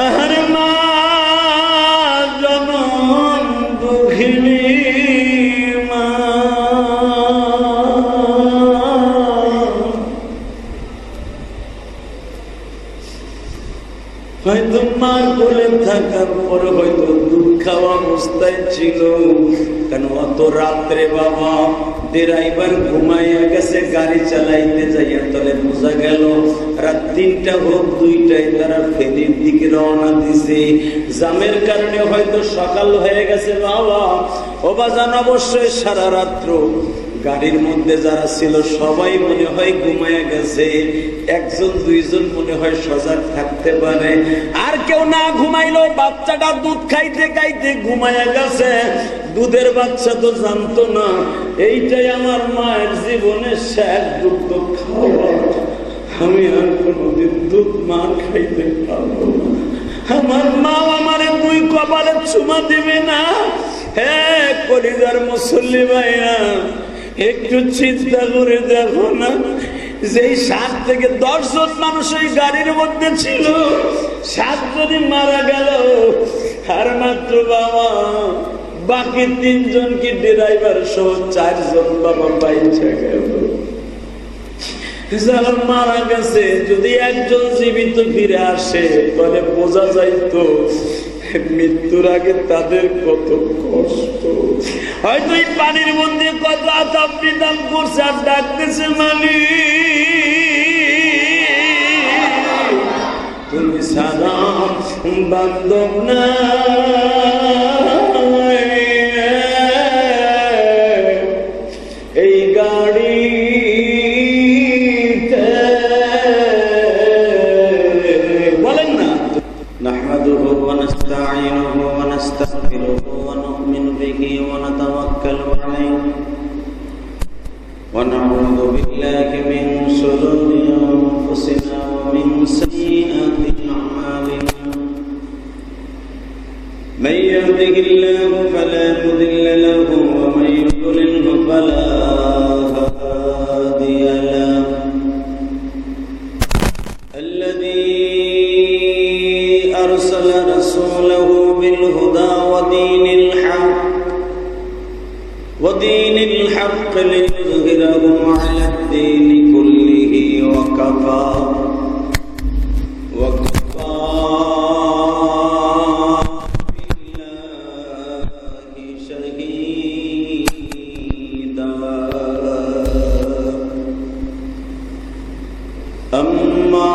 আহারে মা জনম দুঃখিনী মা, হয়তো মার কোলে থাকার পর হয়তো দুধ খাওয়া অবস্থায় ছিল। কেন অত রাত্রে বাবা ড্রাইভার ঘুমাইয়া গেছে, গাড়ি চালাইতে যাইয়া তলে বোঝা গেল রাত ৩টা হোক ২টায় তারা ফেরির দিকে রওনা দিছে। জামের কারণে হয়তো সকাল হয়ে গেছে বাবা। ও বাজান অবশ্যই সারা রাত্র গাড়ির মধ্যে যারা ছিল সবাই মনে হয় ঘুমাইয়া গেছে, ১-২জন মনে হয় সজাগ থাকতে পারে। আর কেউ না ঘুমাইলো, বাচ্চাটা দুধ খাইতে খাইতে ঘুমাইয়া গেছে। দুধের বাচ্চা তো জানতো না এইটাই আমার মায়ের জীবনের শেষ দুধ খাওয়া, আমি আর কোনদিন দুধ মা খাইতে পারবো না। আমার মা আমারে ২ কপালে চুমা দিবে না। হ্যাঁ কলিজার মুসল্লি ভাইরা, একটু চিন্তা করে দেখো না, যেই ৭ থেকে ১০ জন মানুষ ওই গাড়ির মধ্যে ছিল, ৭ জনই মারা গেল, আর মাত্র বাবা বাকি ৩ জন কি ড্রাইভার সহ ৪ জন বাবা বাইচা গেল। যারা মারা গেছে যদি একজন জীবিত ফিরে আসে তাহলে বোঝা যাইতো মৃত্যুর আগে তাদের কত কষ্ট। হয়তো এই পানির মধ্যে কত আতাপ বিতাপ করছে আর ডাকতেছে মালিক তুমি সারা বান্ধব না। এই গাড়ি বলেন না نحمده ونستعينه ونستغفره ونؤمن به ونتوكل عليه ونعوذ بالله من شرور أنفسنا ومن سيئات أعمالنا من يهده الله فلا مضل له ومن يضلل فلا هادي له الذي أرسل رسوله بالهدى ودين الحق ليظهره على الدين كله وكفى بالله شهيدا أما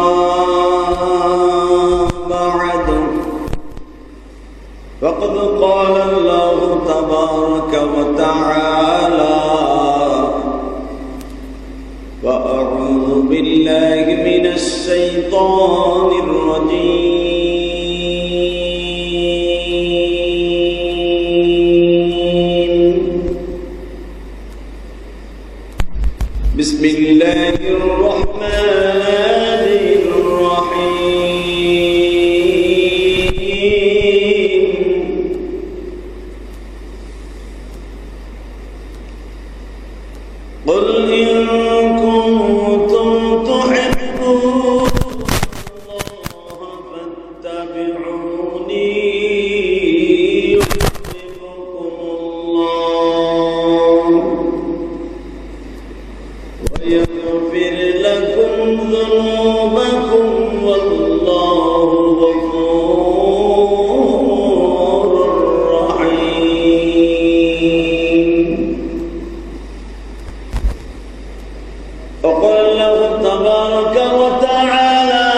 وقد قال الله تبارك وتعالى وأعوذ بالله من الشيطان الرجيم بسم الله الرحمن الرحيم قل إن كنتم تحبون الله فاتبعوني يحببكم الله ويغفر لكم ذنوبكم والله غفور رحيم. وقال الله تبارك وتعالى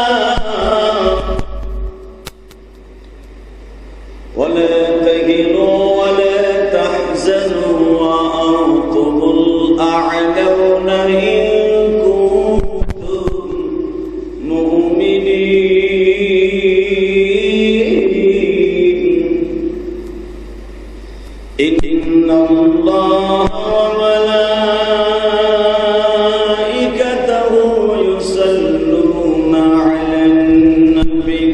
ولا تهنوا ولا تحزنوا وأنتم الأعلون إن كنتم مؤمنين إن الله وملائكته يصلون على النبي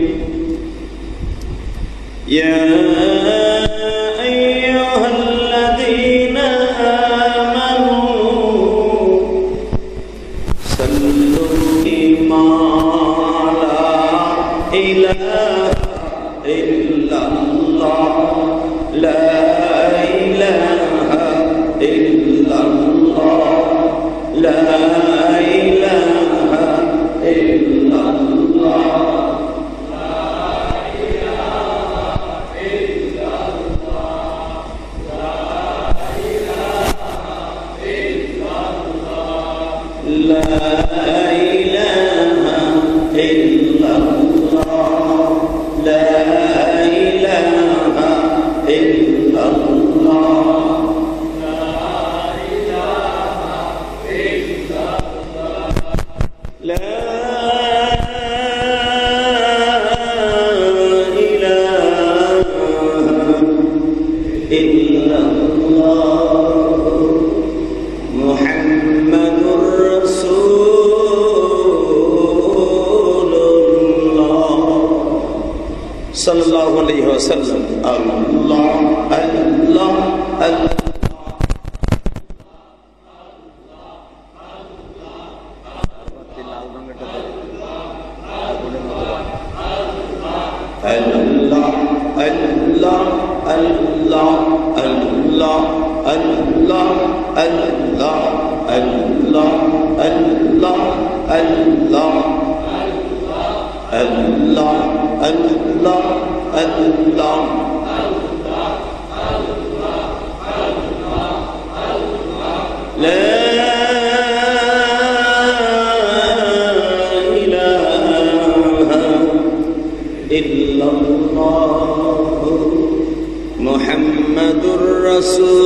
يا أيها الذين آمنوا صلوا ما لا إله ইল্লাল্লাহ লা ইলাহা ইল্লাল্লাহ লা ইলাহা ইল্লাল্লাহ sallallahu alaihi wasallam. Allah Allah Allah মুহাম্মাদুর রাসূলুল্লাহ।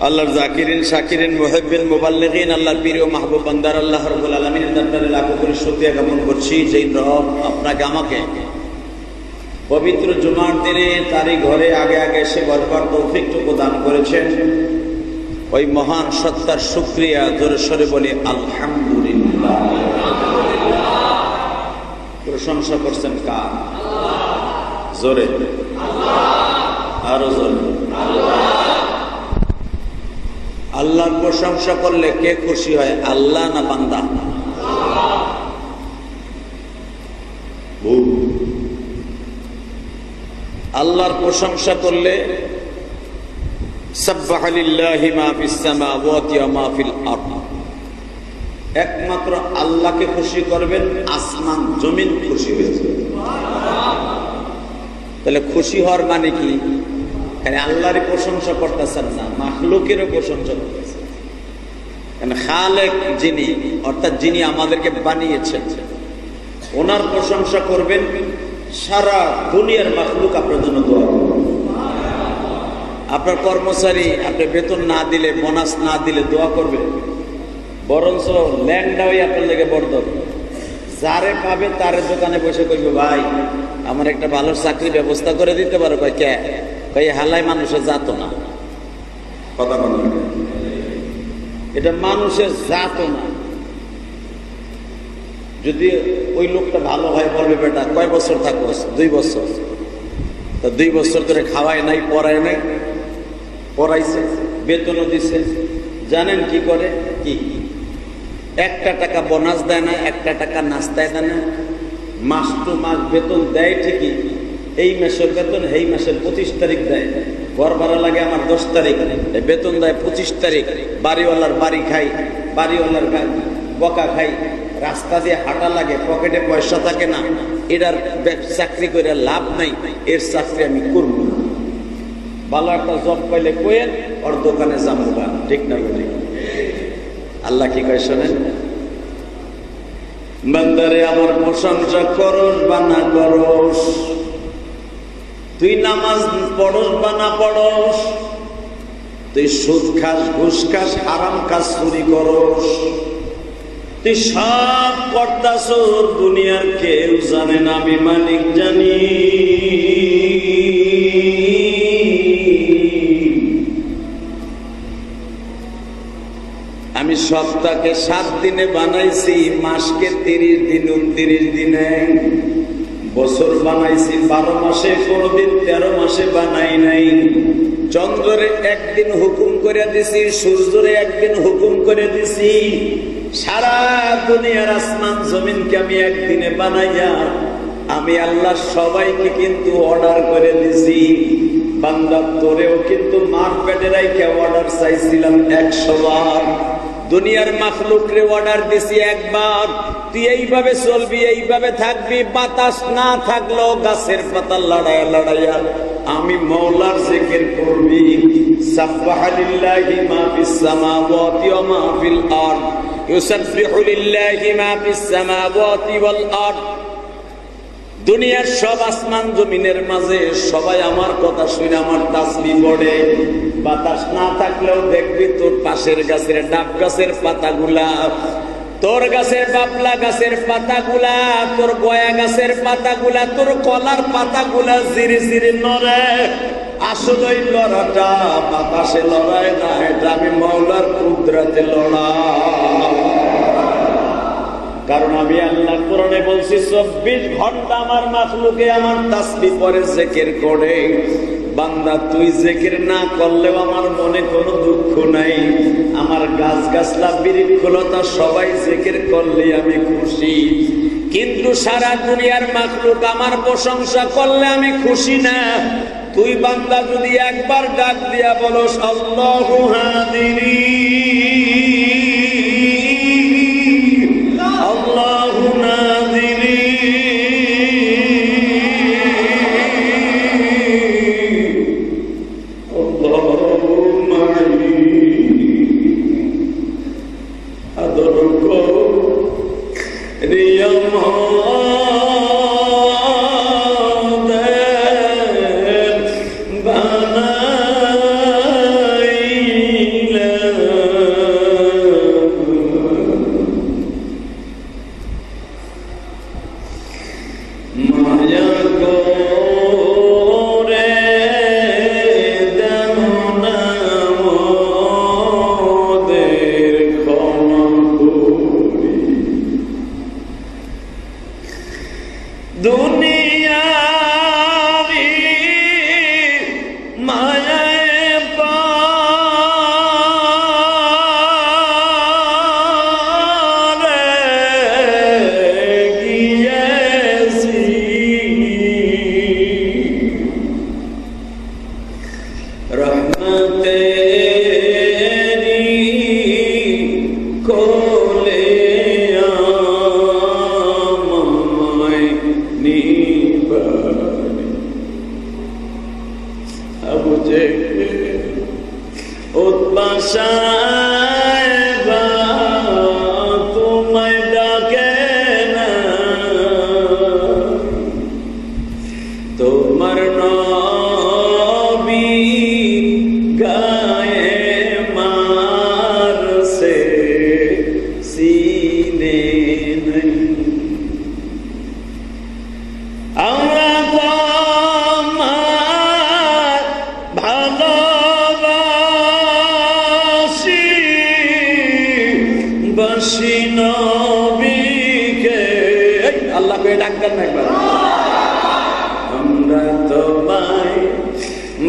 আল্লাহর জাকিরিন শাকিরিন মুহিব্বিন মুবাল্লিগিন আল্লাহর প্রিয় মাহবুব বান্দার আল্লাহ রাব্বুল আলামিনের দরবারে লাখো কোটি শুকরিয়া জ্ঞাপন করছি যে রব আপনাকে আমাকে পবিত্র জুমার দিনে তারই ঘরে আগে আগে এসে বরকত তৌফিকটুকু দান করেছেন। ওই মহান সত্তার শুকরিয়া জোরে সোরে বলি আলহামদুলিল্লাহ। প্রশংসা করছেন কার? জোরে আরো জোরে। আল্লাহর প্রশংসা করলে কে খুশি হয়, আল্লাহ না বান্দা? আল্লাহর প্রশংসা করলে সাব্বাহা লিল্লাহি মা ফিস সামাওয়াতি ওয়া মা ফিল আরদ, একমাত্র আল্লাহকে খুশি করবেন, আসমান জমিন খুশি হয়েছে। তাহলে খুশি হওয়ার মানে কি? এখানে আল্লাহরই প্রশংসা করতেছেন না, মাখলুকেরও প্রশংসা করতেছেন। খালেক যিনি, অর্থাৎ যিনি আমাদেরকে বানিয়েছেন, ওনার প্রশংসা করবেন। সারা দুনিয়ার মাখলুক আপনার জন্য দোয়া করবে। আপনার কর্মচারী আপনি বেতন না দিলে, বোনাস না দিলে দোয়া করবে, বরঞ্চ ল্যান্ডাওই আপনার লেগে বড় দরকার। যারে পাবে তার দোকানে বসে কইবে, ভাই আমার একটা ভালো চাকরি ব্যবস্থা করে দিতে পারো? কয় কে? কই হালাই মানুষের জাত না। কথা বলেন, এটা মানুষের জাত না। যদি ওই লোকটা ভালো হয় বলবে, বেটা কয় বছর থাকবো? 2 বছর। তা 2 বছর ধরে খাওয়ায় নাই, পড়ায় নাই, পড়াইছে, বেতনও দিছে। জানেন কি করে? কি 1টা টাকা বোনাস দেয় না, 1টা টাকা নাস্তায় দেয় না। মাস টু মাস বেতন দেয় ঠিকই, এই মাসের বেতন এই মাসের 25 তারিখ দেয়। ঘর ভাড়া লাগে আমার 10 তারিখ, বেতন দেয় 25 তারিখ। বাড়িওয়ালার বাড়ি খাই, বাড়িওয়ালার বকা খাই, রাস্তা দিয়ে হাঁটা লাগে, পকেটে পয়সা থাকে না। এটার চাকরি করে লাভ নাই, এর চাকরি আমি করব। ভালো একটা জব পাইলে কোয়েন ওর দোকানে যাবো, ঠিক না? বলি আল্লাহ কি কয় শোনেন, বান্দারে আমার প্রশংসা করস বা না করস, তুই নামাজ পড়স বা না পড়স, তুই সুদ খাস, ঘুষ খাস, হারাম কাজ চুরি করস, তুই সব করতাস, দুনিয়ার কেউ জানে না, আমি মালিক জানি। আমি সপ্তাহকে 7 দিনে বানাইছি, মাসকে 30 দিন, 29 দিনে, বছর বানাইছি 12 মাসে, কোনদিন 13 মাসে বানাই নাই। চন্দ্রে একদিন হুকুম করে দিছি, সূর্যরে একদিন হুকুম করে দিছি, সারা দুনিয়ার আসমান জমিনকে আমি একদিনে বানাইয়া আমি আল্লাহ সবাইকে কিন্তু অর্ডার করে দিছি। বান্দা তোরেও কিন্তু মার পেটে রাইখা অর্ডার চাইছিলাম 100 বার। দুনিয়ার মাখলুকরে অর্ডার দিছি একবার, তুই এইভাবে চলবি, এইভাবে থাকবি। বাতাস না থাকলেও গাছের পাতা লড়াইয়া লড়াইয়া আমি মওলার জিকির করবি। সাব্বাহা লিল্লাহি মা ফিস সামাওয়াতি ওয়া মা ফিল আরদ, ইউসাব্বিহু লিল্লাহি মা ফিস সামাওয়াতি ওয়াল আরদ। দুনিয়ার সব আসমান জমিনের মাঝে সবাই আমার কথা শুনে আমার তাসবিহ পড়ে। বাতাস না থাকলেও দেখবি তোর পাশের গাছের ডাব গাছের পাতাগুলা, তোর গাছের বাবলা গাছের পাতাগুলা, তোর গয়া গাছের পাতাগুলা, তোর কলার পাতাগুলা জিরে জিরে নড়ে। আসলে লড়াটা বাতাসে লড়ায় না, এটা আমি মওলার কুদরতে লড়া। কারণ আমি আল্লাহ কোরআনে বলছি 24 ঘন্টা আমার মাখলুকে আমার তাসবিহ পড়ে জিকির করে। বান্দা তুই জিকির না করলেও আমার মনে কোনো দুঃখ নাই। আমার গাছ গাছলা বৃক্ষলতা সবাই জিকির করলে আমি খুশি। কিন্তু সারা দুনিয়ার মাখলুক আমার প্রশংসা করলে আমি খুশি না। তুই বান্দা যদি একবার ডাক দিয়া বলস আল্লাহু হাদিনি আল্লাহু নাদিনি আল্লাহু মাই আদর কো রিয়াম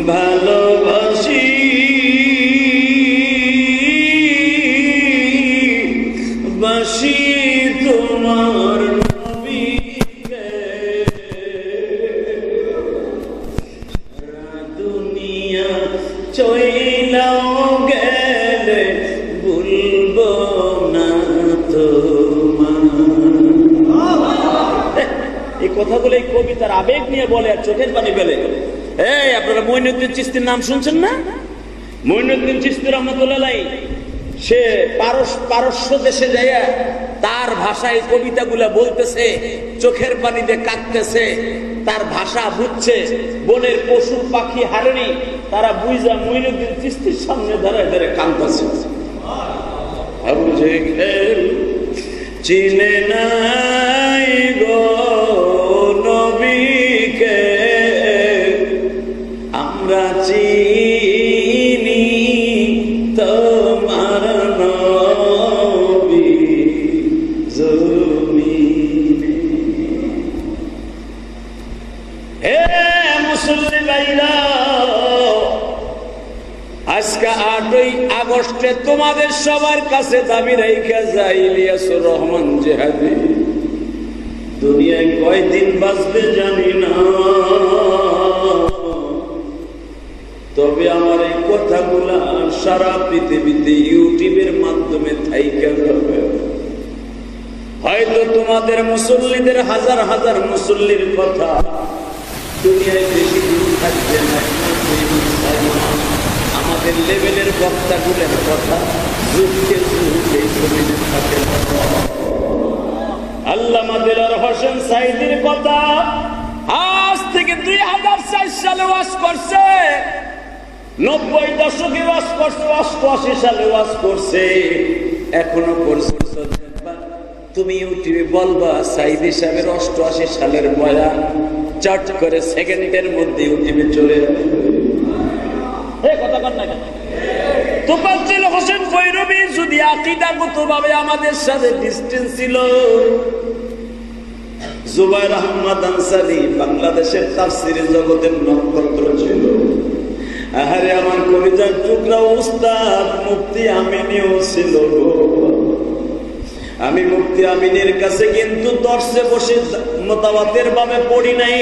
ভালোবাসি বাসি তোমার নবীকে। দুনিয়া চইলাও গেলে ভুলবো না তোমার। এই কথাগুলো এই কবিতার আবেগ নিয়ে বলে আর চোখের পানি ফেলে। এই আপনারা মঈনুদ্দিন চিশতির নাম শুনছেন না? মঈনুদ্দিন চিশতি রহমাতুল্লাহ সে পারস্য দেশে যাইয়া তার ভাষায় কবিতাগুলা বলতেছে, চোখের পানিতে কাঁদতেছে, তার ভাষা বুঝছে। বনের পশু পাখি হারেনি তারা বুঝা মঈনুদ্দিন চিশতির সামনে দাঁড়ায় দাঁড়ায় কাঁদতেছে। আবু জেহেল চিনে নাই গো নবীকে, আমরা চিনি তোমার নবী জমিনে। হে মুসলিম ভাইরা, আজকে 8ই আগস্ট কষ্টে তোমাদের সবার কাছে দাবি রাইখা যাই, ইলিয়াসুর রহমান জেহাদি দুনিয়ায় কয়দিন বাঁচবে জানি না, তবে আমার এই কথাগুলা সারা পৃথিবীতে ইউটিউবের মাধ্যমে থাইকা যাবে। হয়তো তোমাদের মুসল্লিদের হাজার হাজার মুসল্লির কথা দুনিয়ায় বেশি দিন থাকবে না, আমাদের লেভেলের বক্তাগুলোর কথা যুগকে যুগ এই জমিনে থাকে। আল্লামা দেলোয়ার হোসেন সাঈদীর কথা আজ থেকে 2004 সালে ওয়াজ করছে, 90 দশকে ওয়াজ করছে, 88 সালে ওয়াজ করছে, এখনো করছে। তুমি ইউটিউবে বলবা সাঈদী সাহেবের 88 সালের বয়ান চট করে সেকেন্ডের মধ্যে ইউটিউবে চলে যাবে। কথা কর না কেন? তোফাজ্জল হোসেন ভৈরবী যদি আকীদাগতভাবে আমাদের সাথে ডিসটেন্স ছিল, জুবায়ের আহমদ আনসারী বাংলাদেশের তাফসীরের জগতের নক্ষত্র ছিল। আহারে আমার কলিজার টুকরা উস্তাদ মুফতি আমিনীও ছিল। আমি মুফতি আমিনের কাছে কিন্তু দর্শে বসে মুতাওয়াতির ভাবে পড়ি নাই,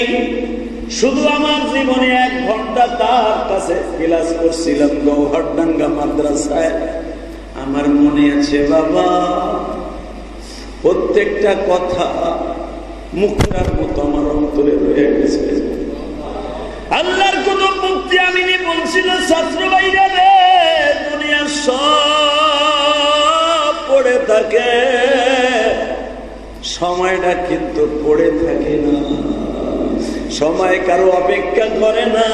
শুধু আমার জীবনে 1 ঘন্টা তার কাছে ক্লাস করছিলাম গৌহারডাঙ্গা মাদ্রাসায়। আমার মনে আছে বাবা, প্রত্যেকটা কথা মুক্তার মতো আমার অন্তরে রয়ে গেছে। আল্লাহর কোন মুফতি আমিনী বলছিল, ছাত্র ভাইরা রে, দুনিয়ার সব পড়ে থাকে, সময়টা কিন্তু পড়ে থাকে না, সময় কারো অপেক্ষা করে না।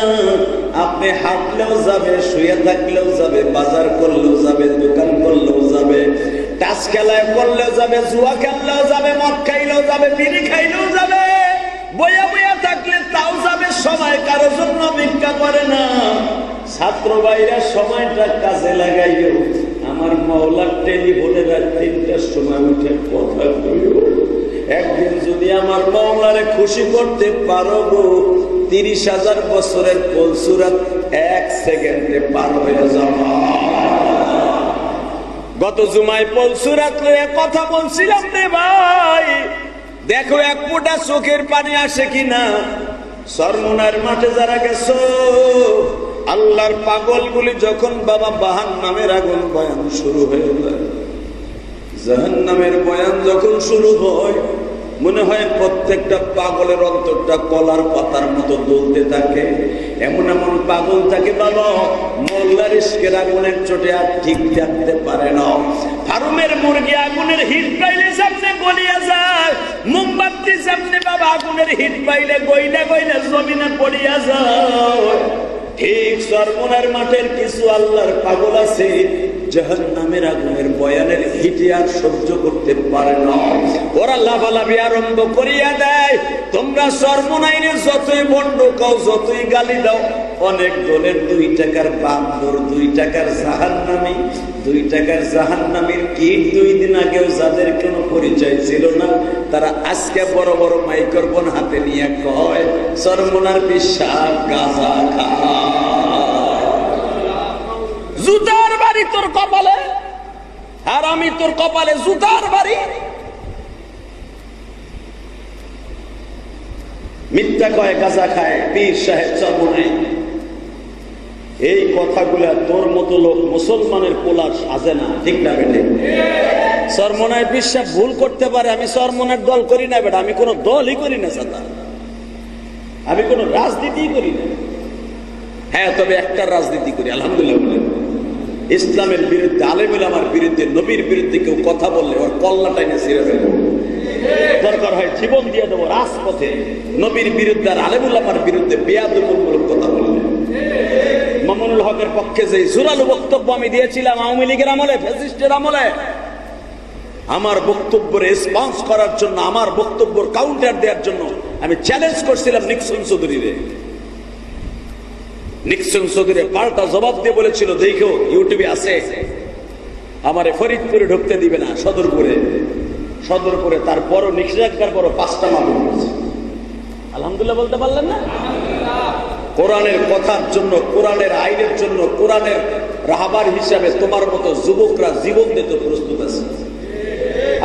আপনি হাঁটলেও যাবে, শুয়ে থাকলেও যাবে, বাজার করলেও যাবে, দোকান করলেও যাবে, টাচ খেলায় করলেও যাবে, জুয়া খেললেও যাবে, মদ খাইলেও যাবে, বিড়ি খাইলেও যাবে, বইয়া বইয়া থাকলে তাও যাবে, সময় কারো জন্য অপেক্ষা করে না। ছাত্র ভাইরা সময়টা কাজে লাগাইও, আমার মাওলার টেলিফোনে রাত 3টার সময় উঠে কথা কইও। একদিন যদি আমার মাওলারে খুশি করতে পারো গো, 30,000 বছরের পলসুরাত 1 সেকেন্ডে পার হয়ে যাবে। গত জুমায় পলসুরাত লয়ে কথা বলছিলাম রে ভাই, দেখো 1 ফোঁটা চোখের পানি আসে কিনা। সরমুনার মাঠে যারা গেছো, আল্লাহর পাগলগুলি যখন বাবা জাহান্নামের আগুন বয়ান শুরু হয়ে যায়, জাহান্নামের বয়ান যখন শুরু হয়, মনে হয় প্রত্যেকটা পাগলের অন্তরটা কলার পাতার মতো দুলতে থাকে। এমন এমন পাগল থাকে বাবা, মোল্লার ইশকের আগুনের চোটে আর ঠিক থাকতে পারে না। ফার্মের মুরগি আগুনের হিট পাইলে সামনে গলিয়া যায়, মোমবাতি সামনে বাবা আগুনের হিট পাইলে গইলা গইলা জমিনে পড়িয়া যায়। ঠিক সরমুনার মাঠের কিছু আল্লাহর পাগল আছে, জাহান্নামের আগুনের বয়ানের হিটে আর সহ্য করতে পারে না, ওরা লাফালাফি আরম্ভ করিয়া দেয়। তোমরা সরমুনাইনে যতই বন্ড কাও, যতই গালি দাও, অনেক দলের 2 টাকার বান্দর, 2 টাকার জাহান্নামী, 2 টাকার জাহান্নামীর কিট 2 দিন আগেও যাদের কোনো পরিচয় ছিল না, তারা আজকে বড় বড় মাইক্রোফোন হাতে নিয়ে কয় সরমুনার বিশ্বাস গাঁজা খা। জুতার বাড়ি তোর কপালে, আর আমি তোর কপালে জুতার বাড়ি। মিথ্যা কয়, গাঁজা খায়, পীর সাহেব চরমনাই। এই কথাগুলা তোর মতো লোক মুসলমানের পোলার সাজে না, ঠিক না বেটে? চরমনাই পীর সাহেব ভুল করতে পারে, আমি চরমনার দল করি না বেটা, আমি কোনো দলই করি না সাদা, আমি কোনো রাজনীতি করি না। হ্যাঁ, তবে একটা রাজনীতি করি আলহামদুলিল্লাহ। ইসলামের বিরুদ্ধে, আলেম উলামার বিরুদ্ধে, নবীর বিরুদ্ধে কেউ কথা বললে ওর কল্লা টাইনে ছিঁড়ে ফেলবো, দরকার হয় জীবন দিয়ে দেবো রাজপথে। নবীর বিরুদ্ধে আর আলেম উলামার বিরুদ্ধে বেয়াদবিমূলক কথা বললে। মামুনুল হকের পক্ষে যে জোরালো বক্তব্য আমি দিয়েছিলাম আওয়ামী লীগের আমলে, ফ্যাসিস্টের আমলে, আমার বক্তব্যের রেসপন্স করার জন্য, আমার বক্তব্যের কাউন্টার দেওয়ার জন্য আমি চ্যালেঞ্জ করছিলাম নিক্সন চৌধুরীরে। নিক্সন চৌধুরী পাল্টা জবাব দিয়ে বলেছিল, দেখো ইউটিউবে আছে, আমারে ফরিদপুরে ঢুকতে দিবে না, সদরপুরে। তারপরও নিষেধাজ্ঞার পরও 5টা মামলা করেছে। আলহামদুলিল্লাহ বলতে পারলেন না? কোরআনের কথার জন্য, কোরআনের আইনের জন্য, কোরআনের রাহাবার হিসাবে তোমার মতো যুবকরা জীবন দিতে প্রস্তুত আছে।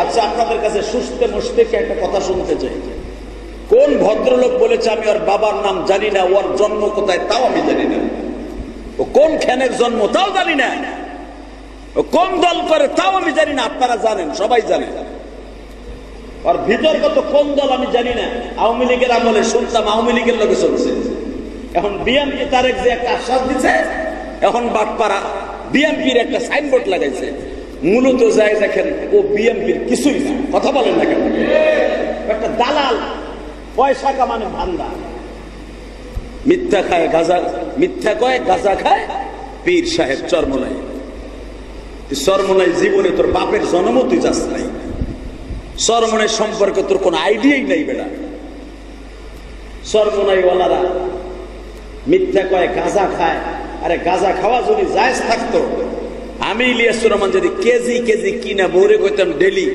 আচ্ছা, আপনাদের কাছে সুস্থে মুস্তেকে একটা কথা শুনতে চাই। কোন ভদ্রলোক বলেছে আমি ওর বাবার নাম জানি না, ওর জন্ম কোথায় তাও আমি জানি না, ও কোন খানের জন্ম তাও জানি না, ও কোন দল করে তাও আমি জানি না? আপনারা জানেন, সবাই জানে। আর ভিতরগত কোন দল আমি জানি না। আওয়ামী লীগের আমলে শুনতাম আওয়ামী লীগের লোকে চলছে। এখন বিএনপি তারেক যে একটা আশ্বাস দিচ্ছে, এখন বাটপাড়া বিএনপির একটা সাইনবোর্ড লাগাইছে, মূলত যায় দেখেন ও বিএনপির কিছুই না। কথা বলেন না কেন? একটা দালাল, পয়সা কামানো ধান্দা, মিথ্যা খায় গাঁজা, মিথ্যা কয় গাঁজা খায় পীর সাহেব চরমনাই। চরমনাই জীবনে তোর বাপের জন্ম তুই যাস নাই, চরমনাই সম্পর্কে তোর কোন আইডিয়াই নাই বেটা। চরমনাই ওয়ালারা মিথ্যা কয় গাঁজা খায়। আরে গাঁজা খাওয়া যদি জায়েজ থাকতো, আমি ইলিয়াসুর রহমান যদি কেজি কেজি কিনা বউরে কইতাম ডেলি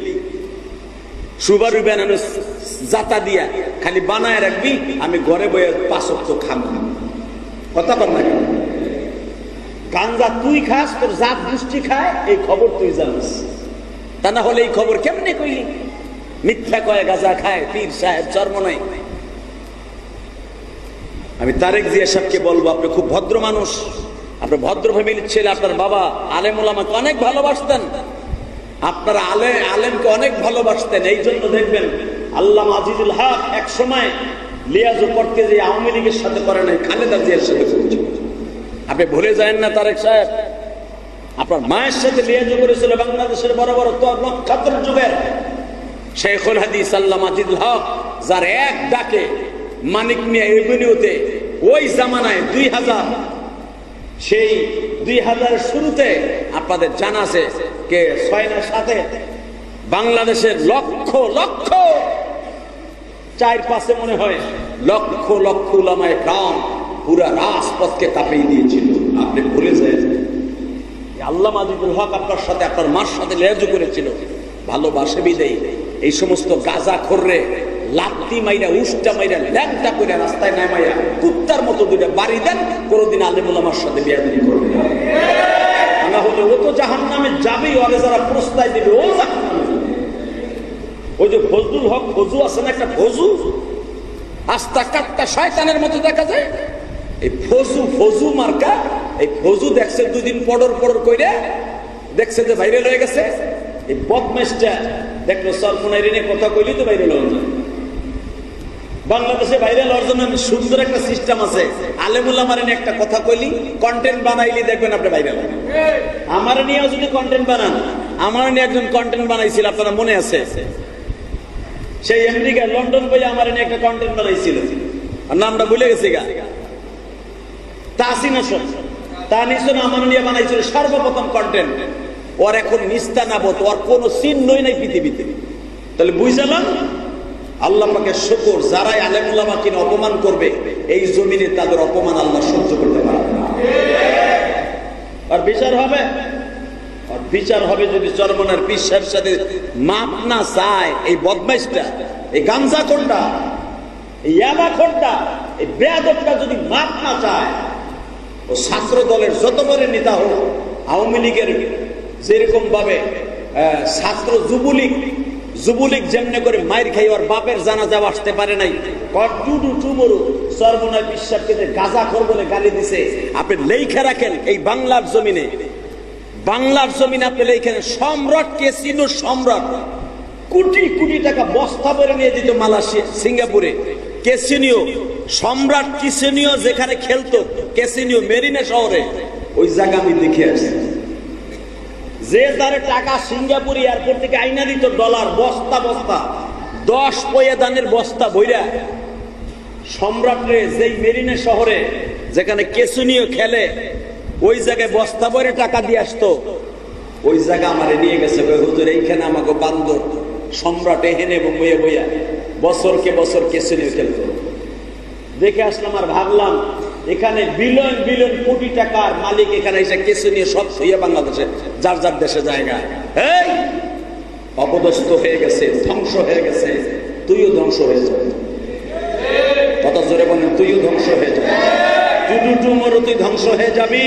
সুবারু বানানো জাতা দিয়া খালি বানায় রাখবি, আমি ঘরে বয়ে 5 ওয়াক্ত খাবো। কথা বল না কেন? গাঞ্জা তুই খাস, তোর জাত গোষ্ঠী খায়, এই খবর তুই জানিস। তা না হলে এই খবর কেমনে কইলি? মিথ্যা কয় গাঁজা খায় পীর সাহেব চরমনাই। আমি তারেক জিয়া সাহেবকে বলবো, আপনি খুব ভদ্র মানুষ, আপনি ভদ্র ফ্যামিলির ছেলে, আপনার বাবা আলেম ওলামাকে অনেক ভালোবাসতেন, আপনারা আলেমকে অনেক ভালোবাসতেন। এই জন্য দেখবেন আল্লামা আজিজুল হক এক সময় লিয়াজু করতে যে আওয়ামী লীগের সাথে করে নাই, খালেদা জিয়ার সাথে করেছিল। আপনি ভুলে যায়েন না তারেক সাহেব, আপনার মায়ের সাথে লিয়াজু করেছিল বাংলাদেশের বড় বড় নক্ষত্র যুগের শেখুল হাদিস আল্লামা আজিজুল হক, যার এক ডাকে মানিক মিয়া এভিনিউতে ওই জামানায় 2000, সেই 2000 শুরুতে আপনাদের জানা আছে কে 6 না 7 বাংলাদেশের লক্ষ লক্ষ 4-5 মনে হয় লক্ষ লক্ষ উলামায়ে কেরাম পুরা রাজপথকে কাঁপিয়ে দিয়েছিল। আপনি ভুলে যায় আল্লামা আজিজুল হক আপনার সাথে, আপনার মার সাথে লেজু করেছিল, ভালোবাসে বিদেই এই সমস্ত গাঁজা খোররে লাত্তি মাইরা উষ্টা মাইরা ল্যাংটা করে রাস্তায় নামাইয়া কুত্তার মতো দুইটা বাড়ি দেন, কোনদিন আলেম ওলামার সাথে বিয়াদবি করবে না। না হলে ও তো জাহান্নামে যাবেই, ওরে যারা প্রস্তাব দিবে ও জাহান্নামে যাবে। ওই যে ফজলুল হক ফজু আছে না, একটা ফজু আস্তা কাটটা শয়তানের মতো দেখা যায়, এই ফজু মার্কা, এই ফজু দেখছে 2 দিন পড়র কইরা দেখছে যে ভাইরাল হয়ে গেছে। এই বদমাইশটা দেখলো সরফুনাই রেনে কথা কইলি তো ভাইরাল হয়ে যায়। বাংলাদেশে ভাইরাল হওয়ার জন্য সুন্দর একটা সিস্টেম আছে, আলেমুল্লাহ মারেন একটা কথা কইলি, কন্টেন্ট বানাইলি দেখবেন আপনি ভাইরাল। আমার নিয়েও যদি কন্টেন্ট বানান, আমার নিয়ে একজন কন্টেন্ট বানাইছিল, আপনারা মনে আছে? সেই আমেরিকা লন্ডন বই আমার নিয়ে একটা কন্টেন্ট বানাইছিল, আর নামটা ভুলে গেছি গা, তাসিনাসন তানিসন আমার নিয়ে বানাইছিল সর্বপ্রথম কন্টেন্ট। ওর এখন নিস্তানাবত, ওর কোনো চিহ্নই নাই পৃথিবীতে। তাহলে বুঝলাম আল্লাহ পাকের শুকর, যারাই আলেম ওলামা কিনা অপমান করবে এই জমিনে তাদের অপমান আল্লাহ সহ্য করতে পারবে না। আর বিচার হবে, আর বিচার হবে যদি চরমনার পীর সাহেবের সাথে মাপ না চায় এই বদমাইশটা, এই গাঞ্জা খোরটা, এই ইয়াবা খোরটা, এই বেয়াদবটা যদি মাপ না চায়, ও ছাত্র দলের যত বড় নেতা হোক, আওয়ামী লীগের যেরকম ভাবে ছাত্র যুবলীগ যেমনে করে মায়ের খাই ওর বাপের জানাজা আসতে পারে নাই, সর্বনয় বিশ্বাসকে যে গাঁজাখোর বলে গালি দিছে, আপনি লেখা রাখেন এই বাংলার জমিনে আপনি লেখেন সম্রাট কেসিনো, সম্রাট কোটি কোটি টাকা বস্তা ভরে নিয়ে দিত মালয়েশিয়া সিঙ্গাপুরে। কেসিনিও সম্রাট কিসিনিও যেখানে খেলতো, কেসিনিও মেরিনা শহরে, ওই জায়গা আমি দেখে আসছি। যে তারে টাকা সিঙ্গাপুর এয়ারপোর্ট থেকে আইনা দিত ডলার বস্তা বস্তা, 10 পয়দানের বস্তা বইরা সম্রাটরে যেই মেরিনা শহরে যেখানে কেসুনিও খেলে, ওই জায়গায় বস্তা ভরে টাকা দিয়ে আসতো। ওই জায়গা আমারে নিয়ে গেছে, হুজুর এইখানে আমাকে বান্দর সম্রাট এহেনে বইয়া বইয়া বছরকে বছর কেসুনিও খেলতো। দেখে আসলাম আর ভাবলাম এখানে বিলিয়ন বিলিয়ন কোটি টাকার মালিক এখানে এসে কেসু নিয়ে সব হইয়া বাংলাদেশে যার যার দেশে জায়গা এই অপদস্থ হয়ে গেছে, ধ্বংস হয়ে গেছে। তুইও ধ্বংস হয়ে যাবে, কথা জোরে বলেন, তুইও ধ্বংস হয়ে যাবে। তুই ধ্বংস হয়ে যাবি।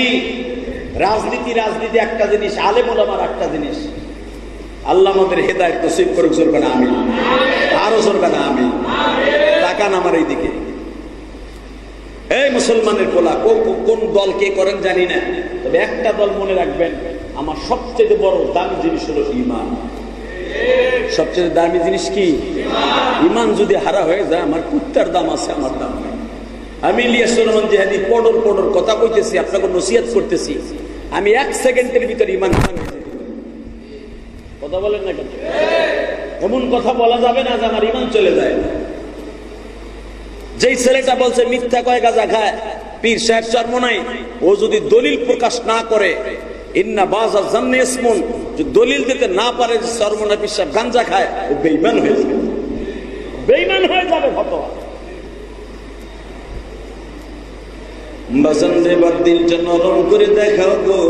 রাজনীতি রাজনীতি একটা জিনিস, আলেম ওলামার একটা জিনিস। আল্লাহ আমাদের হেদায়েত নসিব করুক, জোরবে না আমিন, আরো জোরবে না আমিন। তাকান আমার এই দিকে, এই মুসলমানের পোলা, কোন দল কে করেন জানি না, তবে একটা দল মনে রাখবেন, আমার সবচেয়ে বড় দামি জিনিস হলো ঈমান। সবচেয়ে দামি জিনিস কি? ঈমান যদি হারা হয়ে যায়, আমার কুত্তার দাম আছে, আমার দাম নাই। আমি ইলিয়াস রহমান জিহাদি পড়র কথা কইতেছি, আপনাকে নসিহত করতেছি, আমি 1 সেকেন্ডের ভিতরে ঈমান কথা বলেন না কেন? এমন কথা বলা যাবে না যে আমার ঈমান চলে যায়। যেই ছেলেটা বলছে মিথ্যা কয় গাঁজা খায়, পীর সাহেব চর্ম নাই, ও যদি দলিল প্রকাশ না করে, ইন্না বাযা জান্নি ইসমুন, যদি দলিল দিতে না পারে যে চর্ম না পীর সাহেব গাঁজা খায়, ও বেঈমান হয়ে যাবে, বেঈমান হয়ে যাবে। ফতোয়া বাজান দেবার দিলটা নরম করে দেখাও গো।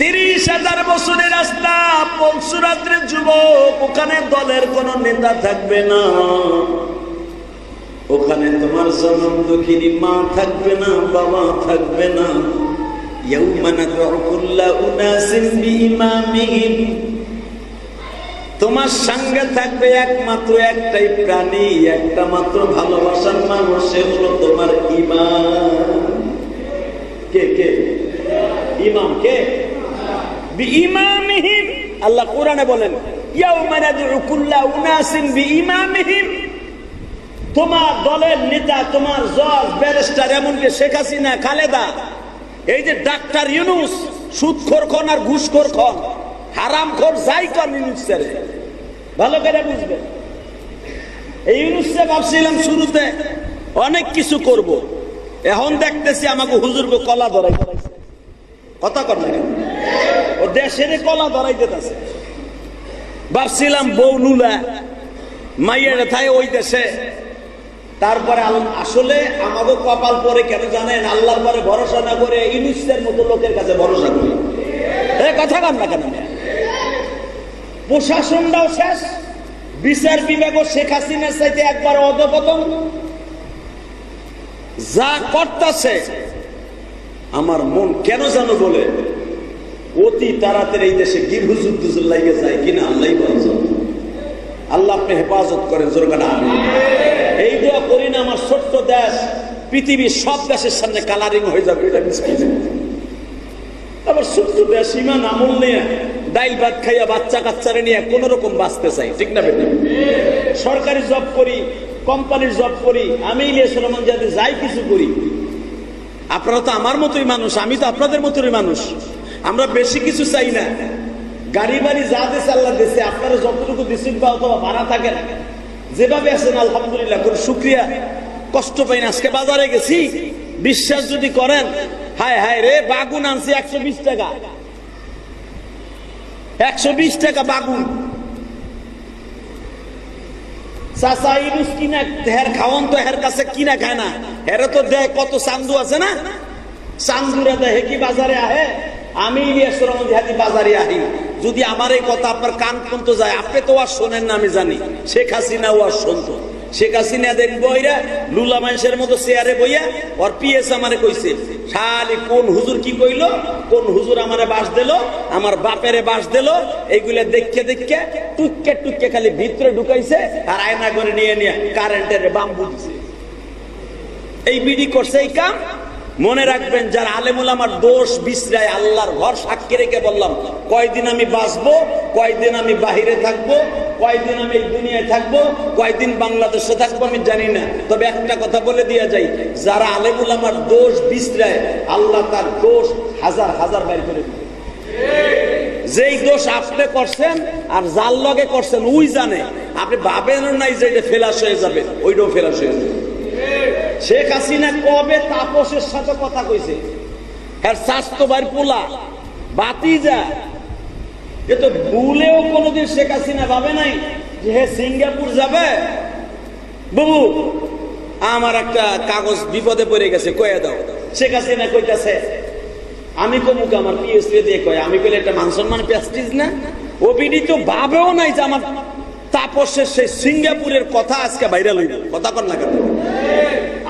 30,000 বছরের রাস্তা, পলসুরাত্রের যুবক, ওখানে দলের কোন নেতা থাকবে না, ওখানে তোমার জনম দুঃখিনী মা থাকবে না, বাবা থাকবে না। ইয়াউমা নাদউ কুল্লা উনাসিন বিইমামিহিম, তোমার সঙ্গে থাকবে একমাত্র একটাই প্রাণী, একটা মাত্র ভালোবাসার মানুষ, সে হলো তোমার ঈমান। কে কে? ইমাম কে? বিইমামিহিম। আল্লাহ কোরআনে বলেন ইয়াউমা নাদউ কুল্লা উনাসিন বিইমামিহিম, তোমার দলের নেতা, তোমার জজ, ব্যারিস্টার, এমনকি শেখ হাসিনা, খালেদা, এই যে ডাক্তার ইউনূস, সুদখোর খন আর ঘুষখোর খন, হারামখোর যাই কর, ইউনূস স্যার ভালো করে বুঝবেন। এই ইউনূস স্যার ভাবছিলাম শুরুতে অনেক কিছু করব, এখন দেখতেছি আমাকে হুজুরকে কলা ধরাই কথা কর না কেন, ও দেশের কলা ধরাই দিতেছে। ভাবছিলাম বউ নুলা মাইয়ের থাই ওই দেশে, তারপরে আসলে আমাকে কপাল পরে কেন জানেন, আল্লাহর পরে ভরসা না করে ইউনূসের মতো লোকের কাছে ভরসা করি। কথা কর না কেন? প্রশাসনটাও শেষ, বিচার বিভাগও শেখ হাসিনার চাইতে একবার অধপতন, যা করতেছে আমার মন কেন জানো বলে অতি তাড়াতাড়ি এই দেশে গৃহযুদ্ধ লাগিয়ে যায় কিনা আল্লাহই বলছেন। আল্লাহ আপনি হেফাজত করেন, জোরগানা আমিন। এই দোয়া করি না, আমার ছোট্ট দেশ পৃথিবীর সব দেশের সামনে কালারিং হয়ে যাবে, এটা মিসকিন। আবার ছোট্ট দেশ ঈমান আমল নিয়ে ডাইল ভাত খাইয়া বাচ্চা কাচ্চারে নিয়ে কোন রকম বাঁচতে চাই, ঠিক না বেটা? সরকারি জব করি, কোম্পানির জব করি, আমি ইলিয়াস রহমান জিহাদি যাই কিছু করি। আপনারা তো আমার মতোই মানুষ, আমি তো আপনাদের মতোই মানুষ। আমরা বেশি কিছু চাই না, গাড়ি বাড়ি যা দেশে আল্লাহ দেশে, আপনারা যতটুকু দিচ্ছেন বা অথবা ভাড়া থাকেন, যেভাবে আছেন আলহামদুলিল্লাহ, কোন শুকরিয়া, কষ্ট পাই না। আজকে বাজারে গেছি, বিশ্বাস যদি করেন, হায় হায় রে, বাগুন আনছি 120 টাকা, 120 টাকা বাগুন। চাচা ইউনূস কিনা হের খাওয়ান তো হের কাছে কিনা খায় না, হেরে তো দেয় কত চান্দু আছে না, চান্দুরা দেয় কি বাজারে আহে। আমি ইলিয়াস রহমান জিহাদি বাজারে আহি, যদি আমার এই কথা আপনার কান পর্যন্ত যায়, আপনি তো আর শোনেন না আমি জানি, শেখ হাসিনা ও আর শুনতো। শেখ হাসিনা দেখবো এরা লুলা মানুষের মতো চেয়ারে বইয়া, ওর পিএস আমারে কইছে, খালি কোন হুজুর কি কইলো, কোন হুজুর আমারে বাস দিল, আমার বাপেরে বাস দিল, এইগুলা দেখে দেখে টুককে টুককে খালি ভিতরে ঢুকাইছে, আর আয়না করে নিয়ে নিয়ে কারেন্টের বাম্বু দিছে। এই বিডি করছে এই কাম। মনে রাখবেন, যারা আলেমুল আমার দোষ বিশ্রায়, আল্লাহর ঘর সাক্ষী রেখে বললাম, কয়দিন আমি বাঁচবো, কয়দিন আমি বাহিরে থাকবো, কয়দিন আমি এই দুনিয়ায় থাকবো, কয়দিন বাংলাদেশে থাকবো আমি জানি না। তবে একটা কথা বলে দিয়া যাই, যারা আলেমুল আমার দোষ বিশ্রায়, আল্লাহ তার দোষ হাজার হাজার বাইর করে দিবে। যেই দোষ আপনি করছেন আর যার লগে করছেন ওই জানে, আপনি ভাবেন নাই যে এটা ফেলাস হয়ে যাবে, ওইটাও ফেলাস হয়ে যাবে। শেখ হাসিনা কবে তাপসের সাথে কথা কইছে, হ্যাঁ স্বাস্থ্য ভাই পোলা বাতিজা, এ তো ভুলেও কোনোদিন শেখ হাসিনা ভাবে নাই যে হে সিঙ্গাপুর যাবে। বাবু আমার একটা কাগজ বিপদে পড়ে গেছে, কয়ে দাও। শেখ হাসিনা কইতাছে, আমি কমুক আমার পিএসপি দিয়ে কয়, আমি কইলে একটা মান সম্মান প্যাস্টিজ না। ওবিডি তো ভাবেও নাই যে আমার তাপসের সেই সিঙ্গাপুরের কথা আজকে ভাইরাল হইল। কথা কর না কেন?